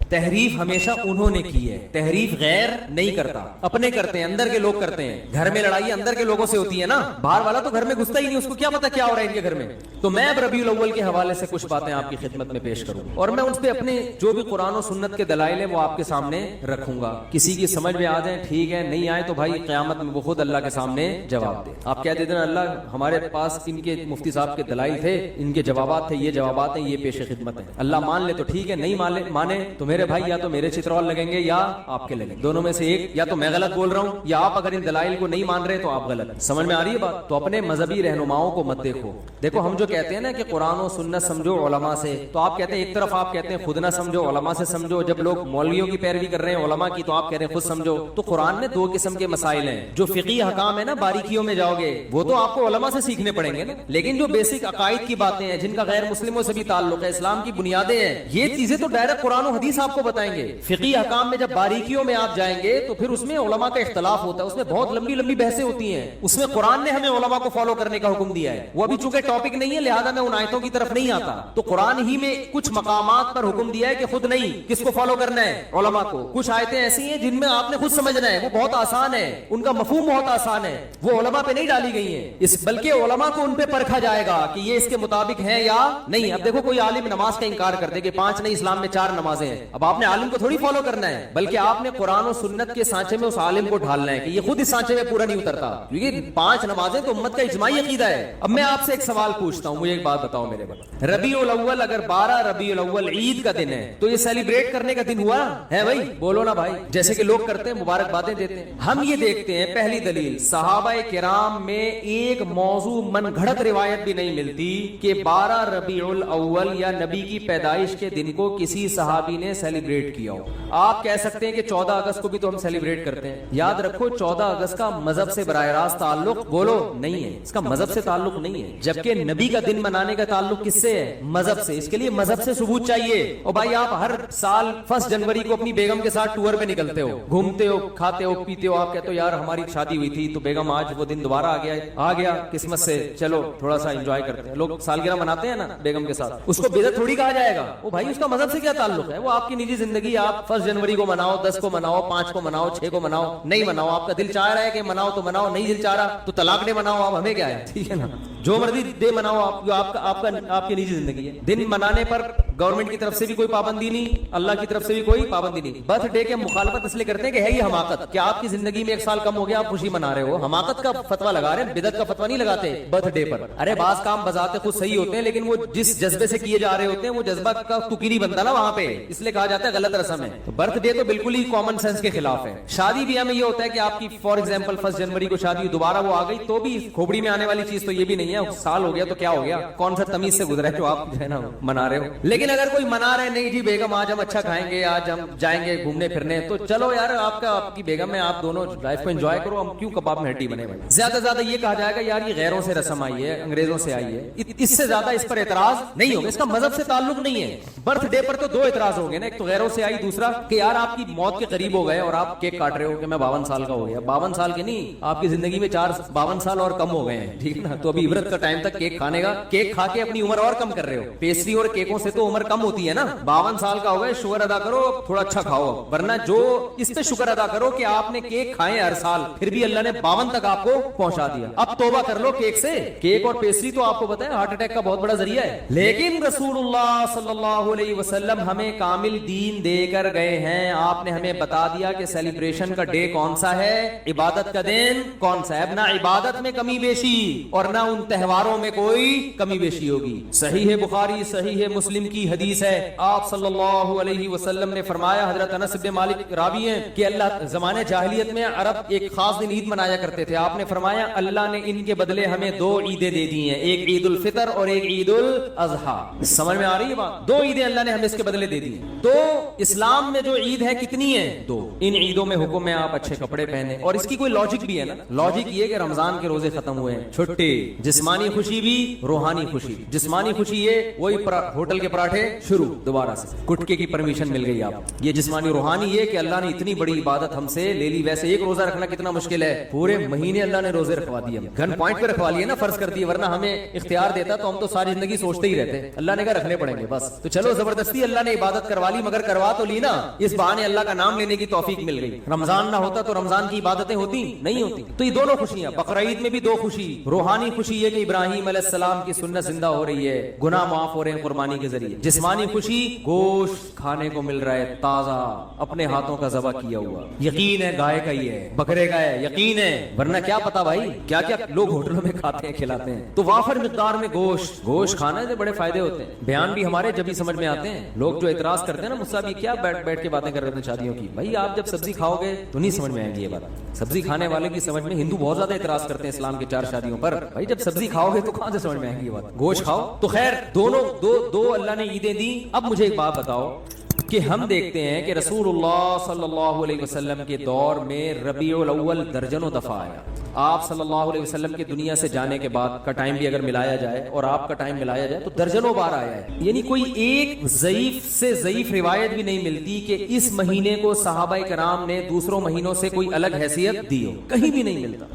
تحریف ہمیشہ انہوں نے کی ہے، تحریف غیر نہیں کرتا، اپنے کرتے ہیں، اندر کے لوگ کرتے ہیں۔ گھر میں لڑائی اندر کے لوگوں سے ہوتی ہے نا، باہر والا تو گھر میں گھستا ہی نہیں، اس کو کیا پتا کیا ہو رہا ہے ان کے گھر میں۔ تو میں اب ربیع الاول کے حوالے سے کچھ باتیں آپ کی خدمت میں پیش کروں اور میں اس پہ اپنے جو بھی قرآن و سنت کے دلائل ہیں وہ آپ کے سامنے رکھوں گا۔ کسی کی سمجھ میں آ جائیں ٹھیک ہے، نہیں آئے تو بھائی قیامت میں وہ خود اللہ کے سامنے جواب دے۔ آپ کہہ دیتے ہیں اللہ ہمارے پاس ان کے مفتی صاحب کے دلائل تھے، ان کے جوابات تھے، یہ جوابات ہیں، یہ پیش خدمت ہیں۔ اللہ مان لے تو ٹھیک ہے، نہیں مانے تو میرے بھائی یا تو میرے چترول لگیں گے یا آپ کے لگیں گے، دونوں میں سے ایک، یا تو میں غلط بول رہا ہوں یا آپ اگر ان دلائل کو نہیں مان رہے تو آپ غلط۔ سمجھ میں آ رہی ہے بات؟ تو اپنے مذہبی رہنماؤں کو مت دیکھو ہم جو کہتے ہیں نا کہ قرآن و سنت سمجھو علماء سے، تو آپ کہتے ہیں ایک طرف آپ کہتے ہیں خود نہ سمجھو علماء سے سمجھو، جب لوگ مولویوں کی پیروی کر رہے ہیں علماء کی تو آپ کہہ رہے ہیں خود سمجھو۔ تو قرآن میں دو قسم کے مسائل ہیں، جو فقہی احکام ہے نا باریکیوں میں جاؤ گے وہ تو آپ کو علماء سے سیکھنے پڑیں گے نا، لیکن جو بیسک عقائد کی باتیں ہیں جن کا غیر مسلموں سے بھی تعلق ہے، اسلام کی بنیادیں ہیں، یہ چیزیں تو ڈائریکٹ قرآن و حدیث آپ کو بتائیں گے۔ فقہی احکام میں جب باریکیوں میں آپ جائیں گے تو پھر اس میں علماء کا اختلاف ہوتا ہے، اس میں بہت لمبی لمبی بحثیں ہوتی ہیں، اس میں قرآن نے ہمیں علماء کو فالو کرنے کا حکم دیا ہے۔ وہ ابھی چونکہ ٹاپک نہیں ہے لہذا میں ان آیتوں کی طرف نہیں آتا، تو قرآن ہی میں کچھ مقامات پر حکم دیا ہے کہ خود نہیں، کس کو فالو کرنا ہے؟ علماء کو۔ کچھ آیتیں ایسی ہیں جن میں آپ نے خود سمجھنا ہے، وہ بہت آسان ہے، ان کا مفہوم بہت آسان ہے، وہ علماء پہ نہیں ڈالی گئی ہیں، بلکہ علماء کو ان پہ پرکھا جائے گا کہ یہ اس کے مطابق ہے یا نہیں۔ اب دیکھو کوئی عالم نماز کا انکار کر دے کہ 5 نہیں اسلام میں 4 نمازیں ہیں، اب آپ نے عالم کو تھوڑی فالو کرنا ہے، بلکہ آپ نے قرآن و سنت کے سانچے میں اس عالم کو ڈھالنا ہے کہ یہ خود اس سانچے میں پورا نہیں اترتا، کیونکہ 5 نمازیں تو امت کا اجماعی عقیدہ ہے۔ اب میں آپ سے ایک سوال پوچھتا ہوں، مجھے ایک بات بتاؤ میرے بھائی، ربیع الاول اگر 12 ربیع الاول عید کا دن ہے تو یہ سیلیبریٹ کرنے کا دن ہوا ہے بھائی؟ بولو نا بھائی، جیسے کہ لوگ کرتے ہیں مبارکبادیں دیتے ہیں۔ ہم یہ دیکھتے ہیں پہلی دلیل، صحابہ کرام میں ایک موضوع من گھڑت روایت بھی نہیں ملتی کہ 12 ربیع الاول یا نبی کی پیدائش کے دن کو کسی صحابی نے سیلیبریٹ کیا ہو۔ آپ کہہ سکتے ہیں کہ 14 اگست کو بھی تو ہم سیلیبریٹ کرتے ہیں، یاد رکھو 14 اگست کا مذہب سے براہ راست تعلق بولو نہیں ہے، اس کا مذہب سے تعلق نہیں ہے، جبکہ نبی کا دن منانے کا تعلق کس سے ہے؟ مذہب سے۔ اس کے لیے مذہب سے ثبوت چاہیے۔ اور بھائی آپ ہر سال 1 جنوری کو اپنی بیگم کے ساتھ ٹور پہ نکلتے ہو، گھومتے ہو، کھاتے ہو، پیتے ہو، آپ کہتے ہو یار ہماری شادی ہوئی تھی تو بیگم آج وہ دن دوبارہ آ گیا قسمت سے، چلو تھوڑا سا انجوائے کرتے ہیں۔ لوگ سالگرہ مناتے ہیں نا بیگم کے ساتھ، اس کو بدعت تھوڑی کہا جائے گا، وہ بھائی اس کا مذہب سے کیا تعلق ہے؟ وہ آپ کی نجی زندگی، آپ 1 جنوری کو مناؤ، 10 کو مناؤ، 5 کو مناؤ، 6 کو مناؤ، نہیں مناؤ، آپ کا دل چاہ رہا ہے کہ مناؤ تو مناؤ، نہیں دل چاہ رہا تو طلاق دے مناؤ، آپ ہمیں کیا ہے، ٹھیک ہے نا، جو مرضی دے مناؤ، آپ کی نجی زندگی ہے۔ دن منانے پر گورنمنٹ کی طرف سے بھی کوئی پابندی نہیں، اللہ کی طرف سے بھی کوئی پابندی نہیں۔ برتھ ڈے کے مخالفت اس لیے کرتے ہیں کہ ہے یہ حماقت، کہ آپ کی زندگی میں 1 سال کم ہو گیا، آپ خوشی منا رہے ہو، حماقت کا فتویٰ لگا رہے ہیں، بدعت کا فتویٰ نہیں لگاتے برتھ ڈے پر۔ ارے بعض کام بذات خود صحیح ہوتے ہیں لیکن وہ جس جذبے سے کیے جا رہے ہوتے ہیں وہ جذبہ کا تکی نہیں بنتا نا وہاں پہ، اس لیے کہا جاتا ہے غلط رسم ہے۔ تو برتھ ڈے تو بالکل ہی کامن سینس کے خلاف ہے۔ شادی بھی ہمیں یہ ہوتا ہے کہ آپ کی فار ایگزامپل 1 جنوری کو شادی دوبارہ وہ آ گئی تو بھی کھوپڑی میں آنے والی چیز تو یہ بھی نہیں ہے، سال ہو گیا تو کیا ہو گیا، کون سا تمیز سے گزرا ہے جو آپ جو ہے نا منا رہے ہو۔ لیکن اگر کوئی منا رہے نہیں جی بیگم آج ہم اچھا کھائیں گے، آج ہم جائیں گے گھومنے پھرنے، تو چلو یار آپ کی بیگم ہے، آپ دونوں لائف کو انجوائے کرو، ہم کیوں کباب میں ہڈی بنے بنے۔ زیادہ زیادہ یہ کہا جائے گا یار یہ غیروں سے رسم آئی ہے، انگریزوں سے آئی ہے، اس سے زیادہ اس پر اعتراض نہیں ہوگا، اس کا مذہب سے تعلق نہیں ہے۔ برتھ ڈے پر تو 2 اعتراض ہو گئے نا، ایک تو غیروں سے آئی، دوسرا کہ یار آپ کی موت کے قریب ہو گئے اور آپ کیک کاٹ رہے ہو کہ میں 52 سال کا ہو گیا۔ 52 سال کے نہیں، آپ کی زندگی میں 52 سال اور کم ہو گئے ہیں، ٹھیک نا، تو ابھی عبرت کا ٹائم تک کیک کھانے کا، کیک کھا کے اپنی عمر اور کم کر رہے ہو۔ پیسٹری اور کیکوں سے تو عمر کم ہوتی ہے نا۔ 52 سال کا ہو گئے، شکر ادا کرو، تھوڑا اچھا کھاؤ، ورنہ جو اس پہ شکر ادا کرو کہ آپ نے کیک کھائے ہر سال، پھر بھی اللہ نے 52 تک آپ کو پہنچا دیا۔ اب توبہ کر لو کیک سے، کیک اور پیسٹری تو آپ کو پتا ہے ہارٹ اٹیک کا بہت بڑا ذریعہ ہے، لیکن رسول اللہ صلی اللہ علیہ وسلم ہمیں کامل دین دے کر گئے ہیں۔ آپ نے ہمیں بتا دیا کہ سیلیبریشن کا ڈے کون سا ہے، عبادت کا دن کون سا ہے۔ اب نہ عبادت میں کمی بیشی اور نہ ان تہواروں میں کوئی کمی بیشی ہوگی۔ صحیح بخاری صحیح مسلم کی حدیث ہے، آپ صلی اللہ علیہ وسلم نے فرمایا، حضرت انس بن مالک راوی ہیں کہ اللہ زمانے جاہلیت میں عرب ایک خاص دن عید منایا کرتے تھے، آپ نے فرمایا اللہ نے ان کے بدلے ہمیں 2 عیدیں دے دی ہیں، ایک عید الفطر اور ایک عید الاضحیٰ۔ سمجھ میں آ رہی ہے بات؟ 2 عیدیں اللہ نے ہمیں اس کے بدلے دے دی ہیں۔ تو اسلام میں جو عید ہے کتنی ہے؟ 2۔ ان عیدوں میں حکم ہے آپ اچھے کپڑے پہنے، اور اس کی کوئی لاجک بھی ہے نا، لاجک یہ کہ رمضان کے روزے ختم ہوئے ہیں، چھٹی، جس جسمانی خوشی بھی روحانی خوشی. جسمانی خوشی یہ وہی ہوٹل کے پراٹھے شروع دوبارہ سے, گٹکے کی پرمیشن مل گئی آپ. یہ جسمانی. روحانی یہ کہ اللہ نے اتنی بڑی عبادت ہم سے لے لی. ویسے ایک روزہ رکھنا کتنا مشکل ہے, پورے مہینے اللہ نے روزے رکھوا دیے, گن پوائنٹ پہ رکھوا لیے نا, فرض کر دیے, ورنہ ہمیں اختیار دیتا تو ہم تو ساری زندگی سوچتے ہی رہتے. اللہ نے کہا رکھنے پڑیں گے بس. تو چلو زبردستی اللہ نے عبادت کروا لی, مگر کروا تو لی نا, اس بہانے اللہ کا نام لینے کی توفیق مل گئی. رمضان نہ ہوتا تو رمضان کی عبادتیں ہوتی نہیں ہوتی. تو یہ دونوں خوشیاں. بقرعید میں بھی دو خوشی. روحانی خوشی یہ کہ ابراہیم علیہ السلام کی سنت زندہ ہو رہی ہے, گناہ معاف ہو رہے ہیں قربانی کے ذریعے. جسمانی خوشی گوشت کھانے کو مل رہا ہے تازہ, اپنے ہاتھوں کا ذبح کیا ہوا, یقین ہے گائے کا ہی ہے, بکرے کا ہے, یقین ہے, ورنہ کیا پتا بھائی کیا کیا لوگ ہوٹلوں میں کھاتے ہیں کھلاتے ہیں. تو وافر مقدار میں گوشت کھانا سے بڑے فائدے ہوتے ہیں. بیان بھی ہمارے جب ہی سمجھ میں آتے ہیں. لوگ جو اعتراض کرتے ہیں نا مجھ سے, یہ کیا بیٹھ کے باتیں کر رہے ہیں شادیوں کی, بھائی آپ جب سبزی کھاؤ گے تو نہیں سمجھ میں آئے گی یہ بات. سبزی کھانے والے کی سمجھ میں, ہندو بہت زیادہ اعتراض کرتے ہیں اسلام کی 4 شادیوں پر, بھائی جب سبزی کھاؤ گے تو کہاں سے سمجھ میں آئے گی یہ بات. گوشت کھاؤ. تو خیر دونوں دو اللہ نے عیدیں دی. اب مجھے ایک بات بتاؤ کہ ہم دیکھتے ہیں کہ رسول اللہ صلی اللہ علیہ وسلم کے دور میں ربیع الاول درجنوں دفعہ آیا. آپ صلی اللہ علیہ وسلم کی دنیا سے جانے کے بعد کا ٹائم بھی اگر ملایا جائے اور آپ کا ٹائم ملایا جائے تو درجنوں بار آیا ہے. یعنی کوئی ایک ضعیف سے ضعیف روایت بھی نہیں ملتی کہ اس مہینے کو صحابہ کرام نے دوسروں مہینوں سے کوئی الگ حیثیت دی ہو, کہیں بھی نہیں ملتا.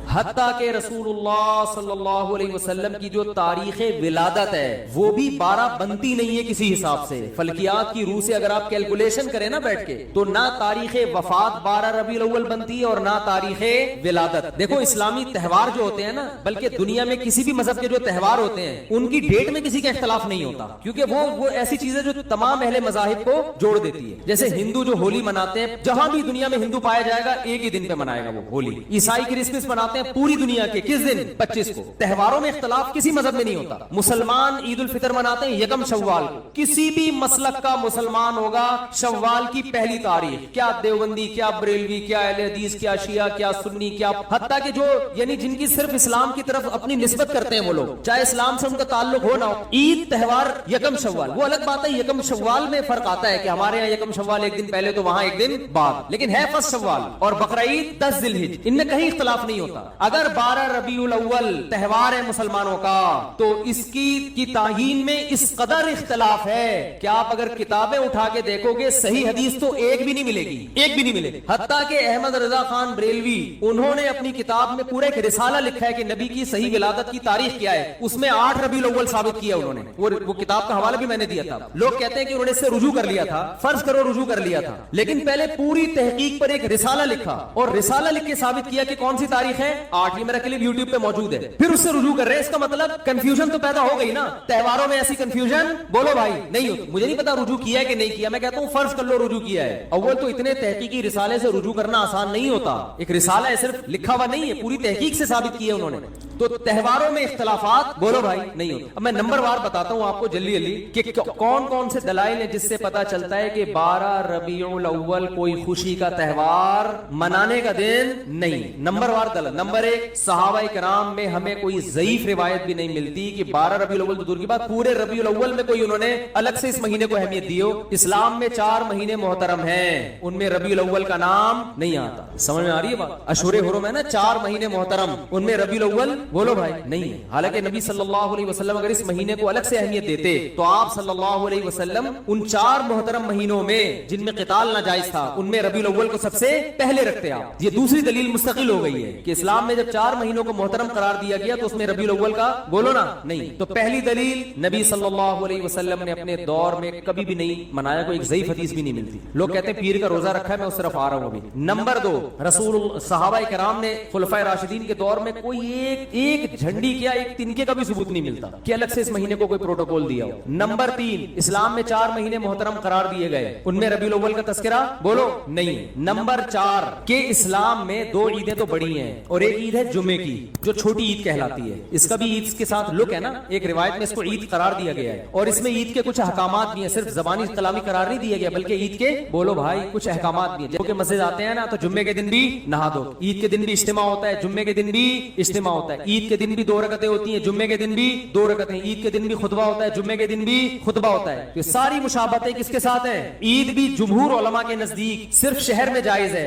حتیٰ کہ رسول اللہ صلی اللہ علیہ وسلم کی جو تاریخ ولادت ہے وہ بھی 12 بنتی نہیں ہے کسی حساب سے. فلکیات کی روح سے اگر آپ کیلکولیشن کریں نا بیٹھ کے, تو نہ تاریخ وفات 12 ربیع الاول بنتی ہے اور نہ تاریخ ولادت. دیکھو اسلامی تہوار جو ہوتے ہیں نا, بلکہ دنیا میں کسی بھی مذہب کے جو تہوار ہوتے ہیں ان کی ڈیٹ میں کسی کا اختلاف نہیں ہوتا, کیونکہ وہ ایسی چیزیں جو تمام اہل مذاہب کو جوڑ دیتی ہے. جیسے ہندو جو ہولی مناتے ہیں, جہاں بھی دنیا میں ہندو پایا جائے گا ایک ہی دن پہ منائے گا وہ ہولی. عیسائی کرسمس مناتے ہیں پوری دنیا کے کس دن, 25 کو. تہواروں میں اختلاف کسی مذہب میں نہیں ہوتا. مسلمان عید الفطر مناتے ہیں یکم شوال کو. کسی بھی مسلک کا مسلمان ہوگا شوال کی پہلی تاریخ, کیا دیوبندی, کیا بریلوی, کیا اہل حدیث, کیا شیعہ, کیا سنی, کیا حتیٰ کہ جو یعنی جن کی صرف اسلام کی طرف اپنی نسبت کرتے ہیں وہ لوگ, چاہے اسلام سے ان کا تعلق ہو نہ ہو, عید تہوار یکم شوال. وہ الگ بات ہے یکم شوال میں فرق آتا ہے کہ ہمارے یہاں یکم شوال ایک دن پہلے تو وہاں ایک دن بعد, لیکن ہے فرسٹ شوال. اور بقرعید 10 ذی الحجہ, ان میں کہیں اختلاف نہیں ہوتا. اگر 12 ربیع الاول تہوار ہے مسلمانوں کا تو اس کی تعیین میں اس قدر اختلاف ہے کہ آپ اگر کتابیں اٹھا کے دیکھو گے صحیح حدیث تو ایک بھی نہیں ملے گی, ایک بھی نہیں ملے گی. حتیٰ کہ احمد رضا خان بریلوی انہوں نے اپنی کتاب میں پورا ایک رسالہ لکھا ہے کہ نبی کی صحیح ولادت کی تاریخ کیا ہے, اس میں 8 ربیع الاول ثابت کیا انہوں نے. وہ کتاب کا حوالہ بھی میں نے دیا تھا. لوگ کہتے ہیں کہ انہوں نے اس سے رجوع کر لیا تھا, فرض کرو رجوع کر لیا تھا, لیکن پہلے پوری تحقیق پر ایک رسالہ لکھا اور رسالہ لکھ کے ثابت کیا کہ کون سی تاریخ ہے 8. یہ میرا کلپ یوٹیوب پہ موجود ہے. پھر اس سے رجوع کر رہے ہیں, اس کا مطلب کنفیوژن تو پیدا ہو گئی نا. تہواروں میں ایسی کنفیوژن بولو بھائی نہیں ہوتی. مجھے نہیں پتا رجوع کیا ہے کہ نہیں کیا, میں کہتا ہوں فرض کر لو رجوع کیا ہے. اول تو اتنے تحقیقی رسالے سے رجوع کرنا آسان نہیں ہوتا. ایک رسالہ ہے صرف لکھا ہوا نہیں ہے, پوری تحقیق سے ثابت کیا انہوں نے. تو تہواروں میں اختلافات بولو بھائی نہیں ہوتے. اب میں نمبر وار بتاتا ہوں آپ کو جلدی جلدی کہ کون کون سے دلائل ہیں جس سے پتا چلتا ہے کہ 12 ربیع الاول کوئی خوشی کا تہوار منانے کا دن نہیں. نمبر وار دلائل. نمبر 1, صحابہ کرام میں ہمیں کوئی ضعیف روایت بھی نہیں ملتی کہ 12 ربیع الاول تو دور کی بات, پورے ربیع الاول میں کوئی انہوں نے الگ سے اس مہینے کو اہمیت دی ہو. اسلام میں 4 مہینے محترم ہیں, ان میں ربیع الاول کا نام نہیں آتا. سمجھ میں آ رہی ہے بات؟ اشہر حرم ہے نا, 4 مہینے محترم, ان میں ربیع الاول بولو بھائی نہیں ہے. حالانکہ نبی صلی اللہ علیہ وسلم اگر اس مہینے کو الگ سے اہمیت دیتے تو آپ صلی اللہ علیہ وسلم ان 4 محترم مہینوں میں جن میں قتال ناجائز تھا ان میں ربیع الاول کو سب سے پہلے رکھتے آپ. یہ دوسری دلیل مستقل ہو گئی ہے کہ اسلام میں جب 4 مہینوں کو محترم قرار دیا گیا تو اس میں ربیع الاول کا بولو نا نہیں. تو پہلی دلیل, نبی صلی اللہ علیہ وسلم نے اپنے دور میں کبھی بھی نہیں منایا, کوئی ایک ضعیف حدیث بھی نہیں ملتی. لوگ کہتے ہیں پیر کا روزہ رکھا ہے, میں اس طرف آ رہا ہوں ابھی. نمبر 2, رسول صحابہ کرام نے خلفائے راشدین کے دور میں کوئی ایک جھنڈی کیا ایک تنکے کا بھی ثبوت نہیں ملتا کہ الگ سے اس مہینے کو کوئی پروٹوکول دیا ہو. نمبر 3, اسلام میں 4 مہینے محترم قرار دیے گئے, ان میں ربیع الاول کا تذکرہ بولو نہیں. نمبر 4 کہ اسلام میں 2 عیدیں تو بڑی ہیں اور ایک عید ہے جمعے کی جو چھوٹی عید کہلاتی ہے. اس کا بھی عید کے ساتھ لک ہے نا, ایک روایت میں اس کو عید قرار دیا گیا ہے اور اس میں عید کے کچھ احکامات بھی ہیں, صرف زبانی کلامی قرار نہیں دیا گیا بلکہ عید کے بولو بھائی کچھ احکامات بھی ہیں. جب کہ مسجد آتے ہیں نا تو جمعے کے دن بھی نہا دو, عید کے دن بھی اجتماع ہوتا ہے, جمعے کے دن بھی اجتماع ہوتا ہے, عید کے دن بھی 2 رکعتیں ہوتی ہیں, جمعے کے دن بھی 2 رکعتیں, عید کے دن بھی خطبہ ہوتا ہے, جمعے کے دن بھی خطبہ ہوتا ہے. یہ ساری مشابہتیں کس کے ساتھ ہیں؟ عید بھی جمہور علماء کے نزدیک صرف شہر میں جائز ہے,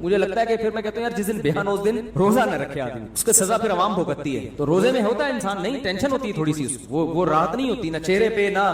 مجھے لگتا ہے کہ پھر میں کہتا ہوں یار جس دن بیان اس دن روزہ نہ رکھے آدمی, اس کی سزا پھر عوام بھگتتی ہے. تو روزے میں ہوتا ہے انسان نہیں, ٹینشن ہوتی ہے تھوڑی سی, وہ راحت نہیں ہوتی, نہ چہرے پہ نہ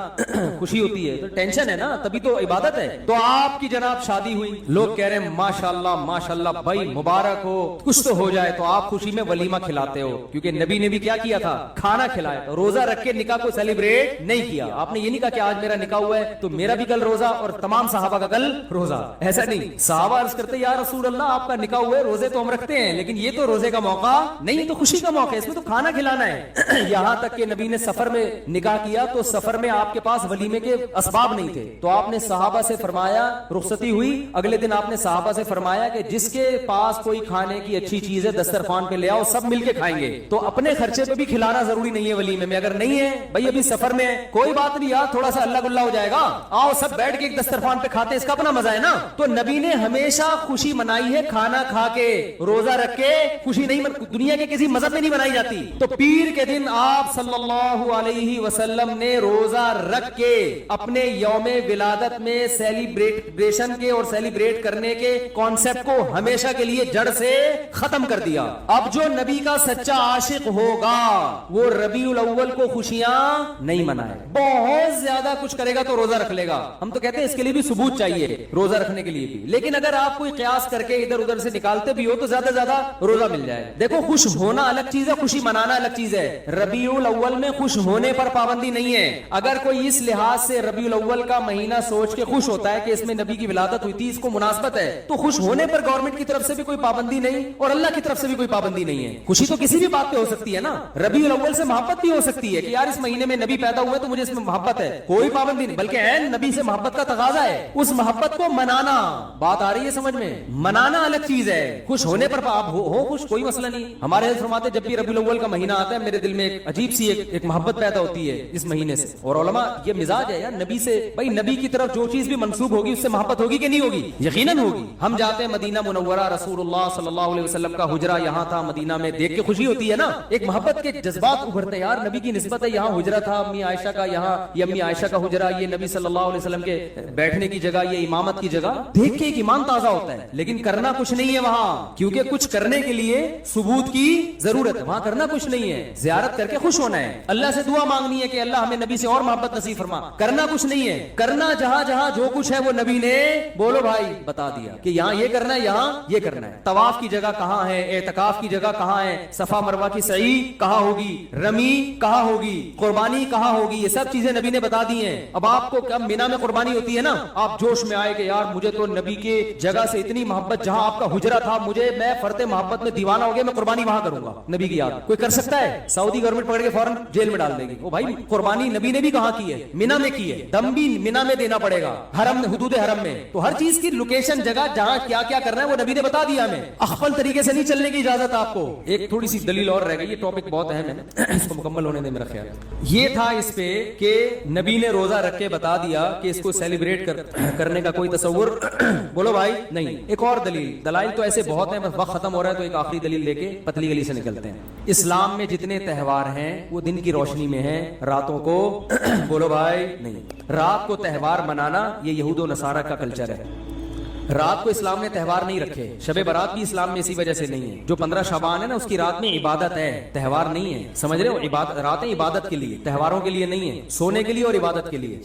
خوشی ہوتی ہے, تو ٹینشن ہے نا, تبھی تو عبادت ہے. تو آپ کی جناب شادی ہوئی, لوگ کہہ رہے ہیں ماشاءاللہ ماشاءاللہ بھائی مبارک ہو, کچھ تو ہو جائے, تو آپ خوشی میں ولیمہ کھلاتے ہو, کیونکہ نبی نے بھی کیا کیا تھا, کھانا کھلایا. روزہ رکھ کے نکاح کو سیلیبریٹ نہیں کیا. آپ نے یہ نہیں کہا کہ آج میرا نکاح ہوا ہے تو میرا بھی کل روزہ اور تمام صحابہ کا کل روزہ, ایسا نہیں. صحابہ عرض کرتے یا رسول اللہ آپ کا نکاح ہوا ہے, روزے تو ہم رکھتے ہیں لیکن یہ تو روزے کا موقع نہیں, تو خوشی کا موقع ہے, اس میں تو کھانا کھلانا ہے. یہاں تک کہ نبی نے سفر میں نکاح کیا تو سفر میں آپ کے پاس ولیمے کے اسباب نہیں تھے, تو آپ نے صحابہ سے فرمایا, رخصتی ہوئی اگلے دن آپ نے صحابہ سے فرمایا کہ جس کے پاس کوئی کھانے کی اچھی چیز ہے دسترخوان پہ لے آؤ, سب مل کے کھائیں گے. تو اپنے خرچے پہ بھی کھلانا ضروری نہیں ہے ولیمے میں, اگر نہیں ہے بھائی ابھی سفر میں ہے کوئی بات نہیں یار, تھوڑا سا اللہ گلہ ہو جائے گا, آؤ سب بیٹھ کے ایک دسترخوان پہ کھاتے, اس کا اپنا مزہ ہے نا. تو نبی نے ہمیشہ خوشی منائی ہے کھانا کھا کے, روزہ رکھ کے خوشی نہیں دنیا کے کسی مذہب میں نہیں منائی جاتی. تو پیر کے دن آپ صلی اللہ علیہ وسلم نے روزہ رکھ کے اپنے یوم ولادت میں سیلیبریشن کے اور سیلیبریٹ کرنے کے کانسیپٹ کو ہمیشہ کے لیے جڑ سے ختم کر دیا. اب جو نبی کا سچا عاشق ہوگا وہ ربیع الاول کو خوشیاں نہیں منائے, بہت زیادہ کچھ کرے گا تو روزہ رکھ لے گا. ہم تو کہتے ہیں اس کے لیے بھی ثبوت چاہیے روزہ رکھنے کے لیے بھی, لیکن اگر آپ کوئی قیاس کر کے ادھر ادھر سے نکالتے بھی ہو تو زیادہ زیادہ روزہ مل جائے. دیکھو خوش ہونا الگ چیز ہے, خوشی منانا الگ چیز ہے. ربیع الاول میں خوش ہونے پر پابندی نہیں ہے. اگر کوئی اس لحاظ سے ربیع الاول کا مہینہ سوچ کے خوش ہوتا ہے کہ اس میں نبی کی ولادت ہوئی تھی, اس کو مناسبت ہے, تو خوش ہونے پر گورنمنٹ کی طرف سے بھی کوئی پابندی نہیں اور اللہ کی طرف سے بھی کوئی پابندی نہیں ہے. خوشی تو کسی بھی بات پہ ہو سکتی ہے نا, ربیع الاول سے محبت بھی ہو سکتی ہے کہ یار اس مہینے میں نبی پیدا ہوئے تو مجھے اس میں محبت ہے, کوئی پابندی نہیں, بلکہ عین نبی سے محبت کا تقاضا ہے, اس محبت کو منانا. بات آ رہی ہے سمجھ میں, منانا الگ چیز ہے, خوش ہونے پر آپ ہو خوش, کوئی مسئلہ نہیں. ہمارے حضرت فرماتے جب بھی ربیع الاول کا مہینہ آتا ہے میرے دل میں ایک عجیب سی ایک محبت پیدا ہوتی ہے اس مہینے سے. اور علماء یہ مزاج ہے یار نبی سے, بھائی نبی کی طرف جو چیز بھی منسوب ہوگی اس سے محبت ہوگی کہ نہیں ہوگی, یقیناً ہوگی. ہم جاتے ہیں مدینہ منورہ, رسول اللہ صلی اللہ علیہ وسلم کا حجرہ یہاں تھا مدینہ میں, دیکھ کے خوشی ہوتی ہے نا, ایک محبت کے جذبات ابھرتے ہیں, یار نبی کی نسبت ہے, یہاں حجرہ تھا امی عائشہ کا, یہاں یہ امی عائشہ کا حجرہ, یہ نبی صلی اللہ علیہ وسلم کے بیٹھنے کی جگہ, یہ امامت کی جگہ, دیکھ کے ایک ایمان تازہ ہوتا ہے. لیکن کرنا کچھ نہیں ہے وہاں, کیونکہ کچھ کرنے کے لیے ثبوت کی ضرورت ہے, وہاں کرنا کچھ نہیں ہے, زیارت کر کے خوش ہونا ہے, اللہ سے دعا مانگنی ہے کہ اللہ ہمیں نبی سے اور محبت نصیب فرما. کرنا کچھ نہیں ہے, کرنا جہاں جہاں جو کچھ ہے وہ نبی نے بولو بھائی بتا دیا کہ یہاں یہ کرنا ہے, یہاں یہ کرنا ہے. طواف کی جگہ کہاں ہے, اعتکاف کی جگہ کہاں ہے, صفا مروہ کی سعی کہاں ہوگی, رمی کہاں ہوگی, قربانی کہاں ہوگی, یہ سب چیزیں نبی نے بتا دی ہیں. اب آپ کو کب مینا میں قربانی ہوتی ہے نا, آپ جوش میں آئے کہ یار مجھے تو نبی کے جگہ سے اتنی محبت, جہاں آپ کا حجرہ تھا, میں فرتے محبت میں دیوانہ ہو گیا, میں قربانی وہاں کروں گا نبی کی یاد. کوئی کر سکتا ہے؟ سعودی گورنمنٹ پکڑ کے فوراً جیل میں ڈال دے گی. او بھائی قربانی نبی نے بھی کہاں کی ہے, مینا میں کی ہے, دم بھی مینا میں دینا پڑے گا, حرم حدود حرم میں. تو ہر چیز کی لوکیشن جگہ جہاں کیا کیا کرنا ہے وہ نبی نے بتا دیا ہمیں. اخفل طریقے سے نہیں چلنے کی اجازت آپ کو. ایک تھوڑی سی دلیل اور رہ گئی, یہ ٹاپک بہت اہم ہے, اس کو مکمل ہونے دیں میرا خیال. یہ تھا اس پہ کہ نبی نے روزہ رکھ کے بتا دیا کہ اس کو سیلیبریٹ کرنے کا کوئی تصور بولو بھائی نہیں. ایک اور دلائل تو ایسے بہت ہیں, بس وقت ختم ہو رہا ہے تو ایک آخری دلیل لے کے پتلی گلی سے نکلتے ہیں. اسلام میں جتنے تہوار ہیں وہ دن کی روشنی میں ہیں, راتوں کو بولو بھائی نہیں. رات کو تہوار منانا یہ یہود و نصارہ کا کلچر ہے. رات کو اسلام نے تہوار نہیں رکھے, شب برات بھی اسلام میں اسی وجہ سے نہیں ہے. جو 15 شعبان ہے نا اس کی رات میں عبادت ہے, تہوار نہیں ہے, سمجھ رہے ہو, راتیں عبادت کے لیے, تہواروں کے لیے نہیں ہے, سونے کے لیے اور عبادت کے لیے.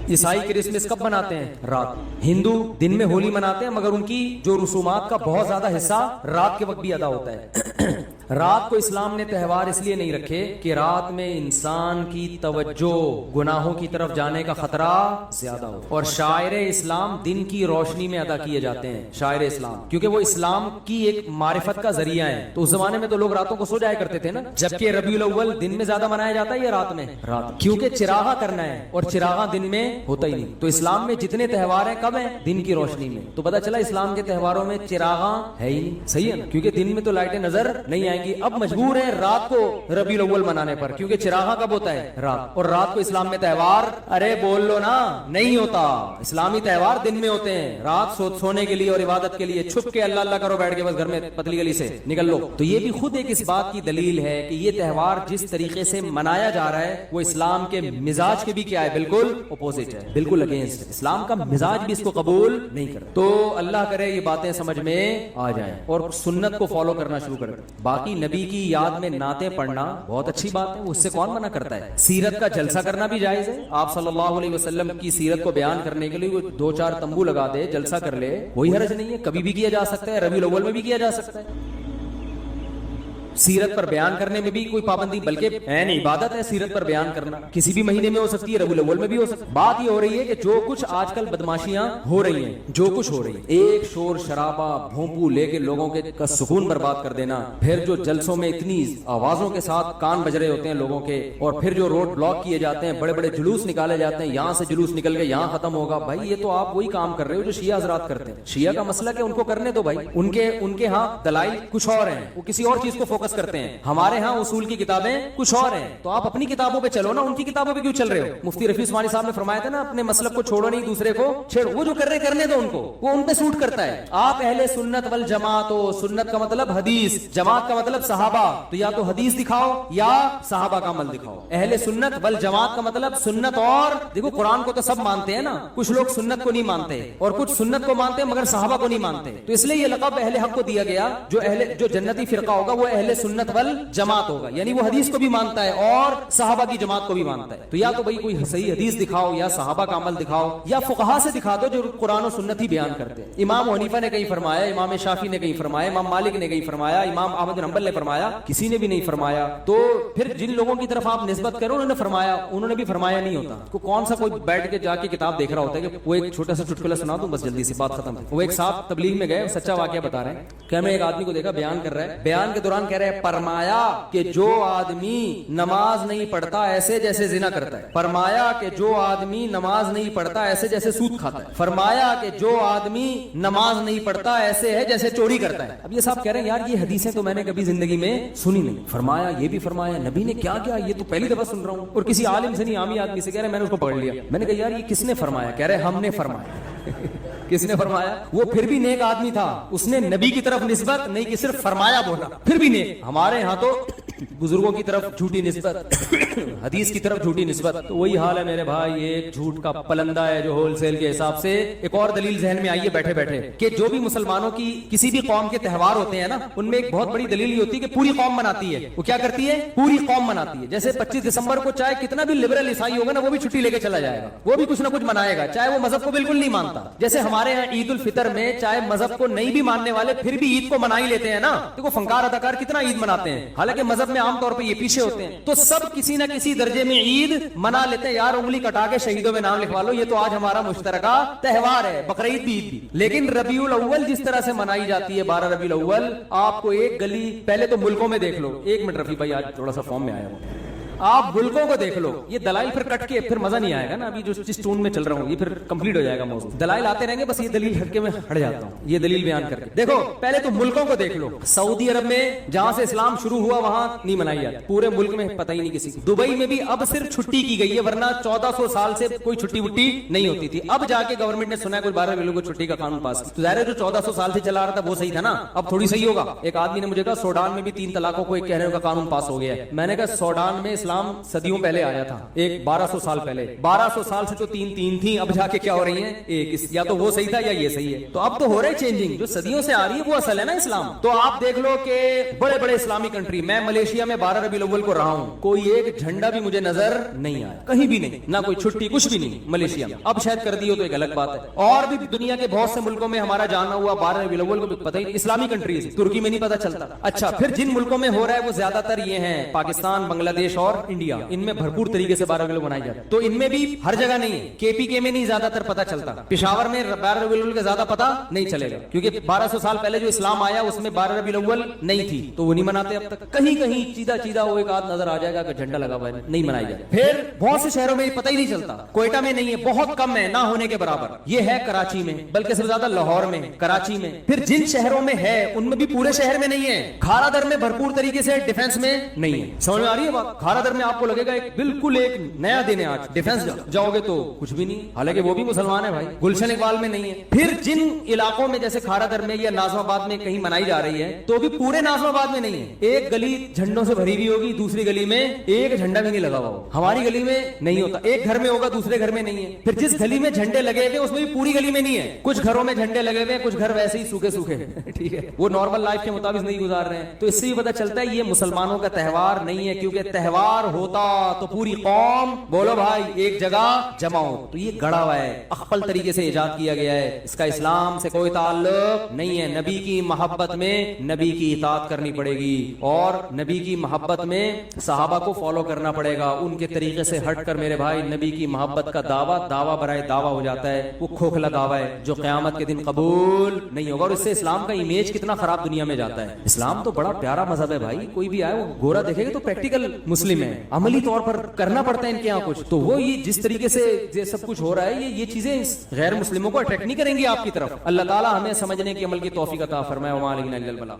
عیسائی کرسمس کب مناتے ہیں؟ رات. ہندو دن میں ہولی مناتے ہیں مگر ان کی جو رسومات کا بہت زیادہ حصہ رات کے وقت بھی ادا ہوتا ہے. رات کو اسلام نے تہوار اس لیے نہیں رکھے کہ رات میں انسان کی توجہ گناہوں کی طرف جانے کا خطرہ زیادہ ہو. اور شاعر اسلام دن کی روشنی میں ادا کیے جاتے ہیں, شاعر اسلام, کیونکہ وہ اسلام کی ایک معرفت کا ذریعہ ہے. تو اس زمانے میں تو لوگ راتوں کو سو جایا کرتے تھے نا, جبکہ ربیع الاول دن میں زیادہ منایا جاتا ہے یا رات میں؟ رات, کیونکہ چراغا کرنا ہے اور چراغا دن میں ہوتا ہی نہیں. تو اسلام میں جتنے تہوار ہیں کب ہیں؟ دن کی روشنی میں. تو پتہ چلا اسلام کے تہواروں میں چراغا ہے ہی نہیں, صحیح ہے نا, کیونکہ دن میں تو لائٹیں نظر نہیں آئیں گی. کہ اب مجبور ہیں رات کو ربیع الاول منانے پر، کیونکہ چراغاں کب ہوتا ہے؟ رات، اور رات کو اسلام میں تہوار، ارے بول لو نا، نہیں ہوتا۔ اسلامی تہوار دن میں ہوتے ہیں، رات سونے کے لیے اور عبادت کے لیے چھپ کے اللہ اللہ کرو بیٹھ کے بس گھر میں پتلی گلی سے نکل لو۔ تو یہ بھی خود ایک اس بات کی دلیل ہے کہ یہ تہوار جس طریقے سے منایا جا رہا ہے وہ اسلام کے مزاج کے بھی کیا ہے؟ بالکل اپوزٹ ہے، بالکل اگینسٹ ہے، اسلام کا مزاج بھی اس کو قبول نہیں کرتا۔ تو اللہ کرے یہ باتیں سمجھ میں آ جائیں اور سنت کو فالو کرنا شروع کر دیں۔ باقی نبی کی یاد میں نعتیں پڑھنا بہت اچھی بات ہے، اس سے کون منع کرتا ہے؟ سیرت کا جلسہ کرنا بھی جائز ہے، آپ صلی اللہ علیہ وسلم کی سیرت کو بیان کرنے کے لیے وہ 2-4 تمبو لگا دے، جلسہ کر لے، کوئی حرج نہیں ہے، کبھی بھی کیا جا سکتا ہے، ربیع الاول میں بھی کیا جا سکتا ہے۔ سیرت پر بیان کرنے میں بھی کوئی پابندی، بلکہ عین عبادت ہے سیرت پر بیان کرنا، کسی بھی مہینے میں ہو سکتی ہے، ربیع الاول میں بھی ہو سکتی ہے۔ بات یہ ہو رہی ہے کہ جو کچھ آج کل بدماشیاں ہو رہی ہیں، جو کچھ ہو رہی ہے، ایک شور شرابہ بھونپو لے کے لوگوں کے کا سکون برباد کر دینا، پھر جو جلسوں میں اتنی آوازوں کے ساتھ کان بج رہے ہوتے ہیں لوگوں کے، اور پھر جو روڈ بلاک کیے جاتے ہیں، بڑے بڑے جلوس نکالے جاتے ہیں، یہاں سے جلوس نکل کے یہاں ختم ہوگا، بھائی یہ تو آپ وہی کام کر رہے ہو جو شیعہ حضرات کرتے ہیں۔ شیعہ کا مسئلہ کہ ان کو کرنے دو بھائی، ان کے ہاں دلائل کچھ اور ہیں، وہ کسی اور چیز کو فوکس کرتے ہیں، ہمارے ہاں اصول کی کتابیں کچھ اور ہیں، تو آپ اپنی کتابوں پہ چلو نا، ان کی کتابوں پہ کیوں چل رہے ہو؟ مفتی رفیع عثمانی صاحب نے فرمایا تھا نا، اپنے مسلک کو چھوڑو نہیں، دوسرے کو چھیڑو، وہ جو کر رہے کرنے دو ان کو، وہ ان پہ سوٹ کرتا ہے۔ آپ اہل سنت والجماعت ہو، سنت کا مطلب حدیث، جماعت کا مطلب صحابہ، تو یا تو حدیث دکھاؤ یا صحابہ کا عمل دکھاؤ۔ اہل سنت والجماعت کا مطلب سنت، اور دیکھو قرآن کو تو سب مانتے ہیں نا، کچھ لوگ سنت کو نہیں مانتے اور کچھ سنت کو مانتے ہیں مگر صحابہ کو نہیں مانتے، تو اس لیے یہ لقب اہل حق کو دیا گیا، جو جنتی فرقہ ہوگا وہ اہل سنت والجماعت ہوگا، یعنی وہ حدیث کو بھی مانتا ہے اور صحابہ کی جماعت کو بھی مانتا ہے۔ تو یا تو بھائی کوئی صحیح حدیث دکھاؤ یا صحابہ کا عمل دکھاؤ یا فقہا سے دکھا دو جو قرآن و سنت ہی بیان کرتے ہیں۔ امام حنیفہ نے کہیں فرمایا، امام شافعی نے کہیں فرمایا، امام مالک نے کہیں فرمایا، امام احمد بن حنبل نے فرمایا، کسی نے بھی نہیں فرمایا۔ تو پھر جن لوگوں کی طرف آپ نسبت کرو انہوں نے فرمایا، انہوں نے بھی فرمایا نہیں ہوتا، کو کون سا کوئی بیٹھ کے جا کے کتاب دیکھ رہا ہوتا ہے کہ وہ ایک چھوٹا سا چٹکلا سنا دوں بس جلدی سے بات ختم۔ وہ ایک صاحب تبلیغ میں گئے، سچا واقعہ بتا رہے ہیں کہ میں ایک آدمی کو دیکھا بیان کر رہا ہے، بیان کے دوران کہہ رہے ہیں فرمایا کہ جو آدمی نماز نہیں پڑھتا ایسے جیسے زنا کرتا ہے، فرمایا کہ جو آدمی نماز نہیں پڑھتا ایسے جیسے سود کھاتا ہے، فرمایا کہ جو آدمی نماز نہیں پڑھتا ایسے ہے جیسے چوری کرتا ہے۔ اب یہ صاحب کہہ رہے ہیں یار یہ حدیثیں تو میں نے کبھی زندگی میں سنی نہیں، فرمایا یہ بھی فرمایا نبی نے کیا کیا، یہ تو پہلی دفعہ سن رہا ہوں، اور کسی عالم سے نہیں عامی آدمی سے، کہہ رہے میں نے اس کو پڑھ لیا۔ میں نے کہا یار یہ کس نے فرمایا؟ کہہ رہے ہم نے فرمایا۔ کس نے فرمایا؟ وہ پھر بھی نیک آدمی تھا، اس نے نبی کی طرف نسبت نہیں کہ صرف فرمایا بولا، پھر بھی نیک۔ ہمارے ہاں تو بزرگوں کی طرف جھوٹی نسبت، حدیث کی طرف جھوٹی نسبت، تو وہی حال ہے میرے بھائی، یہ ایک جھوٹ کا پلندہ ہے جو ہول سیل کے حساب سے۔ ایک اور دلیل ذہن میں آئیے بیٹھے بیٹھے کہ جو بھی مسلمانوں کی کسی بھی قوم کے تہوار ہوتے ہیں نا، ان میں ایک بہت بڑی دلیل یہ ہوتی ہے کہ پوری قوم مناتی ہے۔ وہ کیا کرتی ہے؟ پوری قوم مناتی ہے۔ جیسے 25 دسمبر کو چاہے کتنا بھی لبرل عیسائی ہوگا نا، وہ بھی چھٹی لے کے چلا جائے گا، وہ بھی کچھ نہ کچھ منائے گا، چاہے وہ مذہب کو بالکل نہیں مانتا۔ جیسے ہمارے یہاں عید الفطر میں چاہے مذہب کو نہیں بھی ماننے والے پھر بھی عید کو منا ہی لیتے ہیں نا۔ دیکھو فنکار اداکار کتنا عید مناتے ہیں، حالانکہ مذہب میں عام طور پہ یہ پیچھے ہوتے ہیں، تو سب کسی نہ کسی درجے میں عید منا لیتے ہیں۔ یار انگلی کٹا کے شہیدوں میں نام لکھوا لو، یہ تو آج ہمارا مشترکہ تہوار ہے، بقرعید بھی عید بھی۔ لیکن ربیع الاول جس طرح سے منائی جاتی ہے، 12 ربیع الاول، آپ کو ایک گلی پہلے تو ملکوں میں دیکھ لو۔ ایک منٹ رفیع بھائی آج تھوڑا سا فارم میں آیا ہوں، آپ ملکوں کو دیکھ لو، یہ دلائل پھر کٹ کے پھر مزہ نہیں آئے گا نا، ابھی جو جس ٹون میں چل رہا ہوں یہ پھر کمپلیٹ ہو جائے گا موضوع، دلائل آتے رہیں گے، بس یہ دلیل ہٹ کے میں ہٹ جاتا ہوں، یہ دلیل بیان کر کے دیکھو۔ پہلے تو ملکوں کو دیکھ لو، سعودی عرب میں جہاں سے اسلام شروع ہوا وہاں نہیں منائی جاتی، پورے ملک میں پتہ ہی نہیں کسی کو۔ دبئی میں بھی اب صرف چھٹی کی گئی ہے، ورنہ 1400 سال سے کوئی چھٹی وٹی نہیں ہوتی تھی، اب جا کے گورنمنٹ نے سنا ہے کوئی 12 کو چھٹی کا قانون پاس، تو ظاہر ہے جو 1400 سال سے چلا رہا تھا وہ صحیح تھا نا، اب تھوڑی صحیح ہوگا۔ ایک آدمی نے مجھے کہا سوڈان میں بھی 3 طلاقوں کو ایک کہنے کا قانون پاس ہو گیا ہے، میں نے کہا سوڈان میں اسلام صدیوں پہلے آیا تھا، ایک 1200 سال پہلے، 1200 سال سے تو 3 تھیں، اب جا کے کیا ہو رہی ہیں ایک، یا تو وہ صحیح تھا یا یہ صحیح ہے، تو اب تو ہو رہے چینجنگ، جو صدیوں سے آ رہی ہے وہ اصل ہے نا اسلام۔ تو آپ دیکھ لو کہ بڑے بڑے اسلامی کنٹری، میں ملیشیا میں 12 ربیع الاول کو رہا ہوں، کوئی ایک جھنڈا بھی مجھے نظر نہیں آیا، کہیں بھی نہیں، نہ کوئی چھٹی کچھ بھی نہیں ملیشیا میں، اب شاید کر دی ہو تو ایک الگ بات ہے۔ اور بھی دنیا کے بہت سے ملکوں میں ہمارا جانا ہوا 12 ربیع الاول کو پتہ ہی، اسلامی کنٹریز، ترکی میں نہیں پتہ چلتا۔ اچھا پھر جن ملکوں میں ہو رہا ہے وہ زیادہ تر یہ ہیں پاکستان، بنگلہ دیش اور اور انڈیا، ان میں بھرپور طریقے سے 12 ربیع الاول منائی جاتی ہے. تو ان میں بھی ہر جگہ نہیں ہے. KPK میں نہیں زیادہ تر پتا چلتا. پشاور میں 12 ربیع الاول کا زیادہ پتا نہیں چلے گا، کیونکہ 1200 سال پہلے جو اسلام آیا اس میں 12 ربیع الاول نہیں تھی، تو وہ نہیں مناتے اب تک. کہیں کہیں چیدہ وہ ایک آدھ نظر آ جائے گا کہ جھنڈا لگا ہوا ہے، نہیں منائی جاتی. پھر بہت سے شہروں میں پتہ ہی نہیں چلتا. کوئٹہ میں نہیں ہے، بہت کم ہے، نہ ہونے کے برابر. یہ ہے کراچی میں، بلکہ سب سے زیادہ لاہور میں، کراچی میں. پھر جن شہروں میں ہے ان میں بھی پورے شہر میں نہیں ہے. کھارا در میں بھرپور طریقے سے ڈیفنس میں نہیں ہے. سمجھ میں آ رہی ہے بات؟ کھارا در میں آپ کو لگے گا بالکل ایک نیا دن ہے آج، ڈیفنس جاؤ گے تو کچھ بھی نہیں، حالانکہ وہ بھی مسلمان ہے بھائی. گلشن اقبال میں نہیں ہے. پھر جن علاقوں میں جیسے کھارا در میں یا ناظم آباد میں کہیں منائی جا رہی ہے تو بھی پورے ناظم آباد میں نہیں ہے. ایک گلی جھنڈوں سے بھری ہوئی ہوگی، دوسری گلی میں ایک جھنڈا بھی نہیں لگا ہوا. ہماری گلی میں نہیں ہوتا، ایک گھر میں ہوگا دوسرے گھر میں نہیں ہے. پھر جس گلی میں جھنڈے لگے ہوئے اس میں بھی پوری گلی میں نہیں ہے. کچھ گھروں میں جھنڈے لگے ہوئے، کچھ گھر ویسے ہی سوکھے ٹھیک ہے، وہ نارمل لائف کے مطابق نہیں گزار رہے ہیں. تو اس سے بھی پتہ چلتا ہے یہ مسلمانوں کا تہوار نہیں ہے، کیونکہ تہوار ہوتا تو پوری قوم بولو بھائی ایک جگہ جمع ہو. تو یہ گڑا ہوا ہے، اخپل طریقے سے ایجاد کیا گیا ہے. اس کا اسلام سے کوئی تعلق نہیں ہے. نبی کی محبت میں نبی کی اطاعت کرنی پڑے گی، اور نبی کی محبت میں صحابہ کو فالو کرنا پڑے گا. ان کے طریقے سے ہٹ کر میرے بھائی نبی کی محبت کا دعویٰ برائے دعویٰ ہو جاتا ہے. وہ کھوکھلا دعویٰ ہے جو قیامت کے دن قبول نہیں ہوگا، اور اس سے اسلام کا امیج کتنا خراب دنیا میں جاتا ہے. اسلام تو بڑا پیارا مذہب ہے بھائی. کوئی بھی آئے وہ گورا دیکھے گا تو پریکٹیکل مسلم ہے، عملی طور پر کرنا پڑتا ہے ان کے یہاں کچھ. تو وہ یہ جس طریقے سے یہ سب کچھ ہو رہا ہے، یہ چیزیں غیر مسلموں کو اٹریکٹ نہیں کریں گی آپ کی طرف. اللہ تعالیٰ ہمیں سمجھنے کی عمل کی توفیق عطا فرمائے. وما علینا الا البلاغ.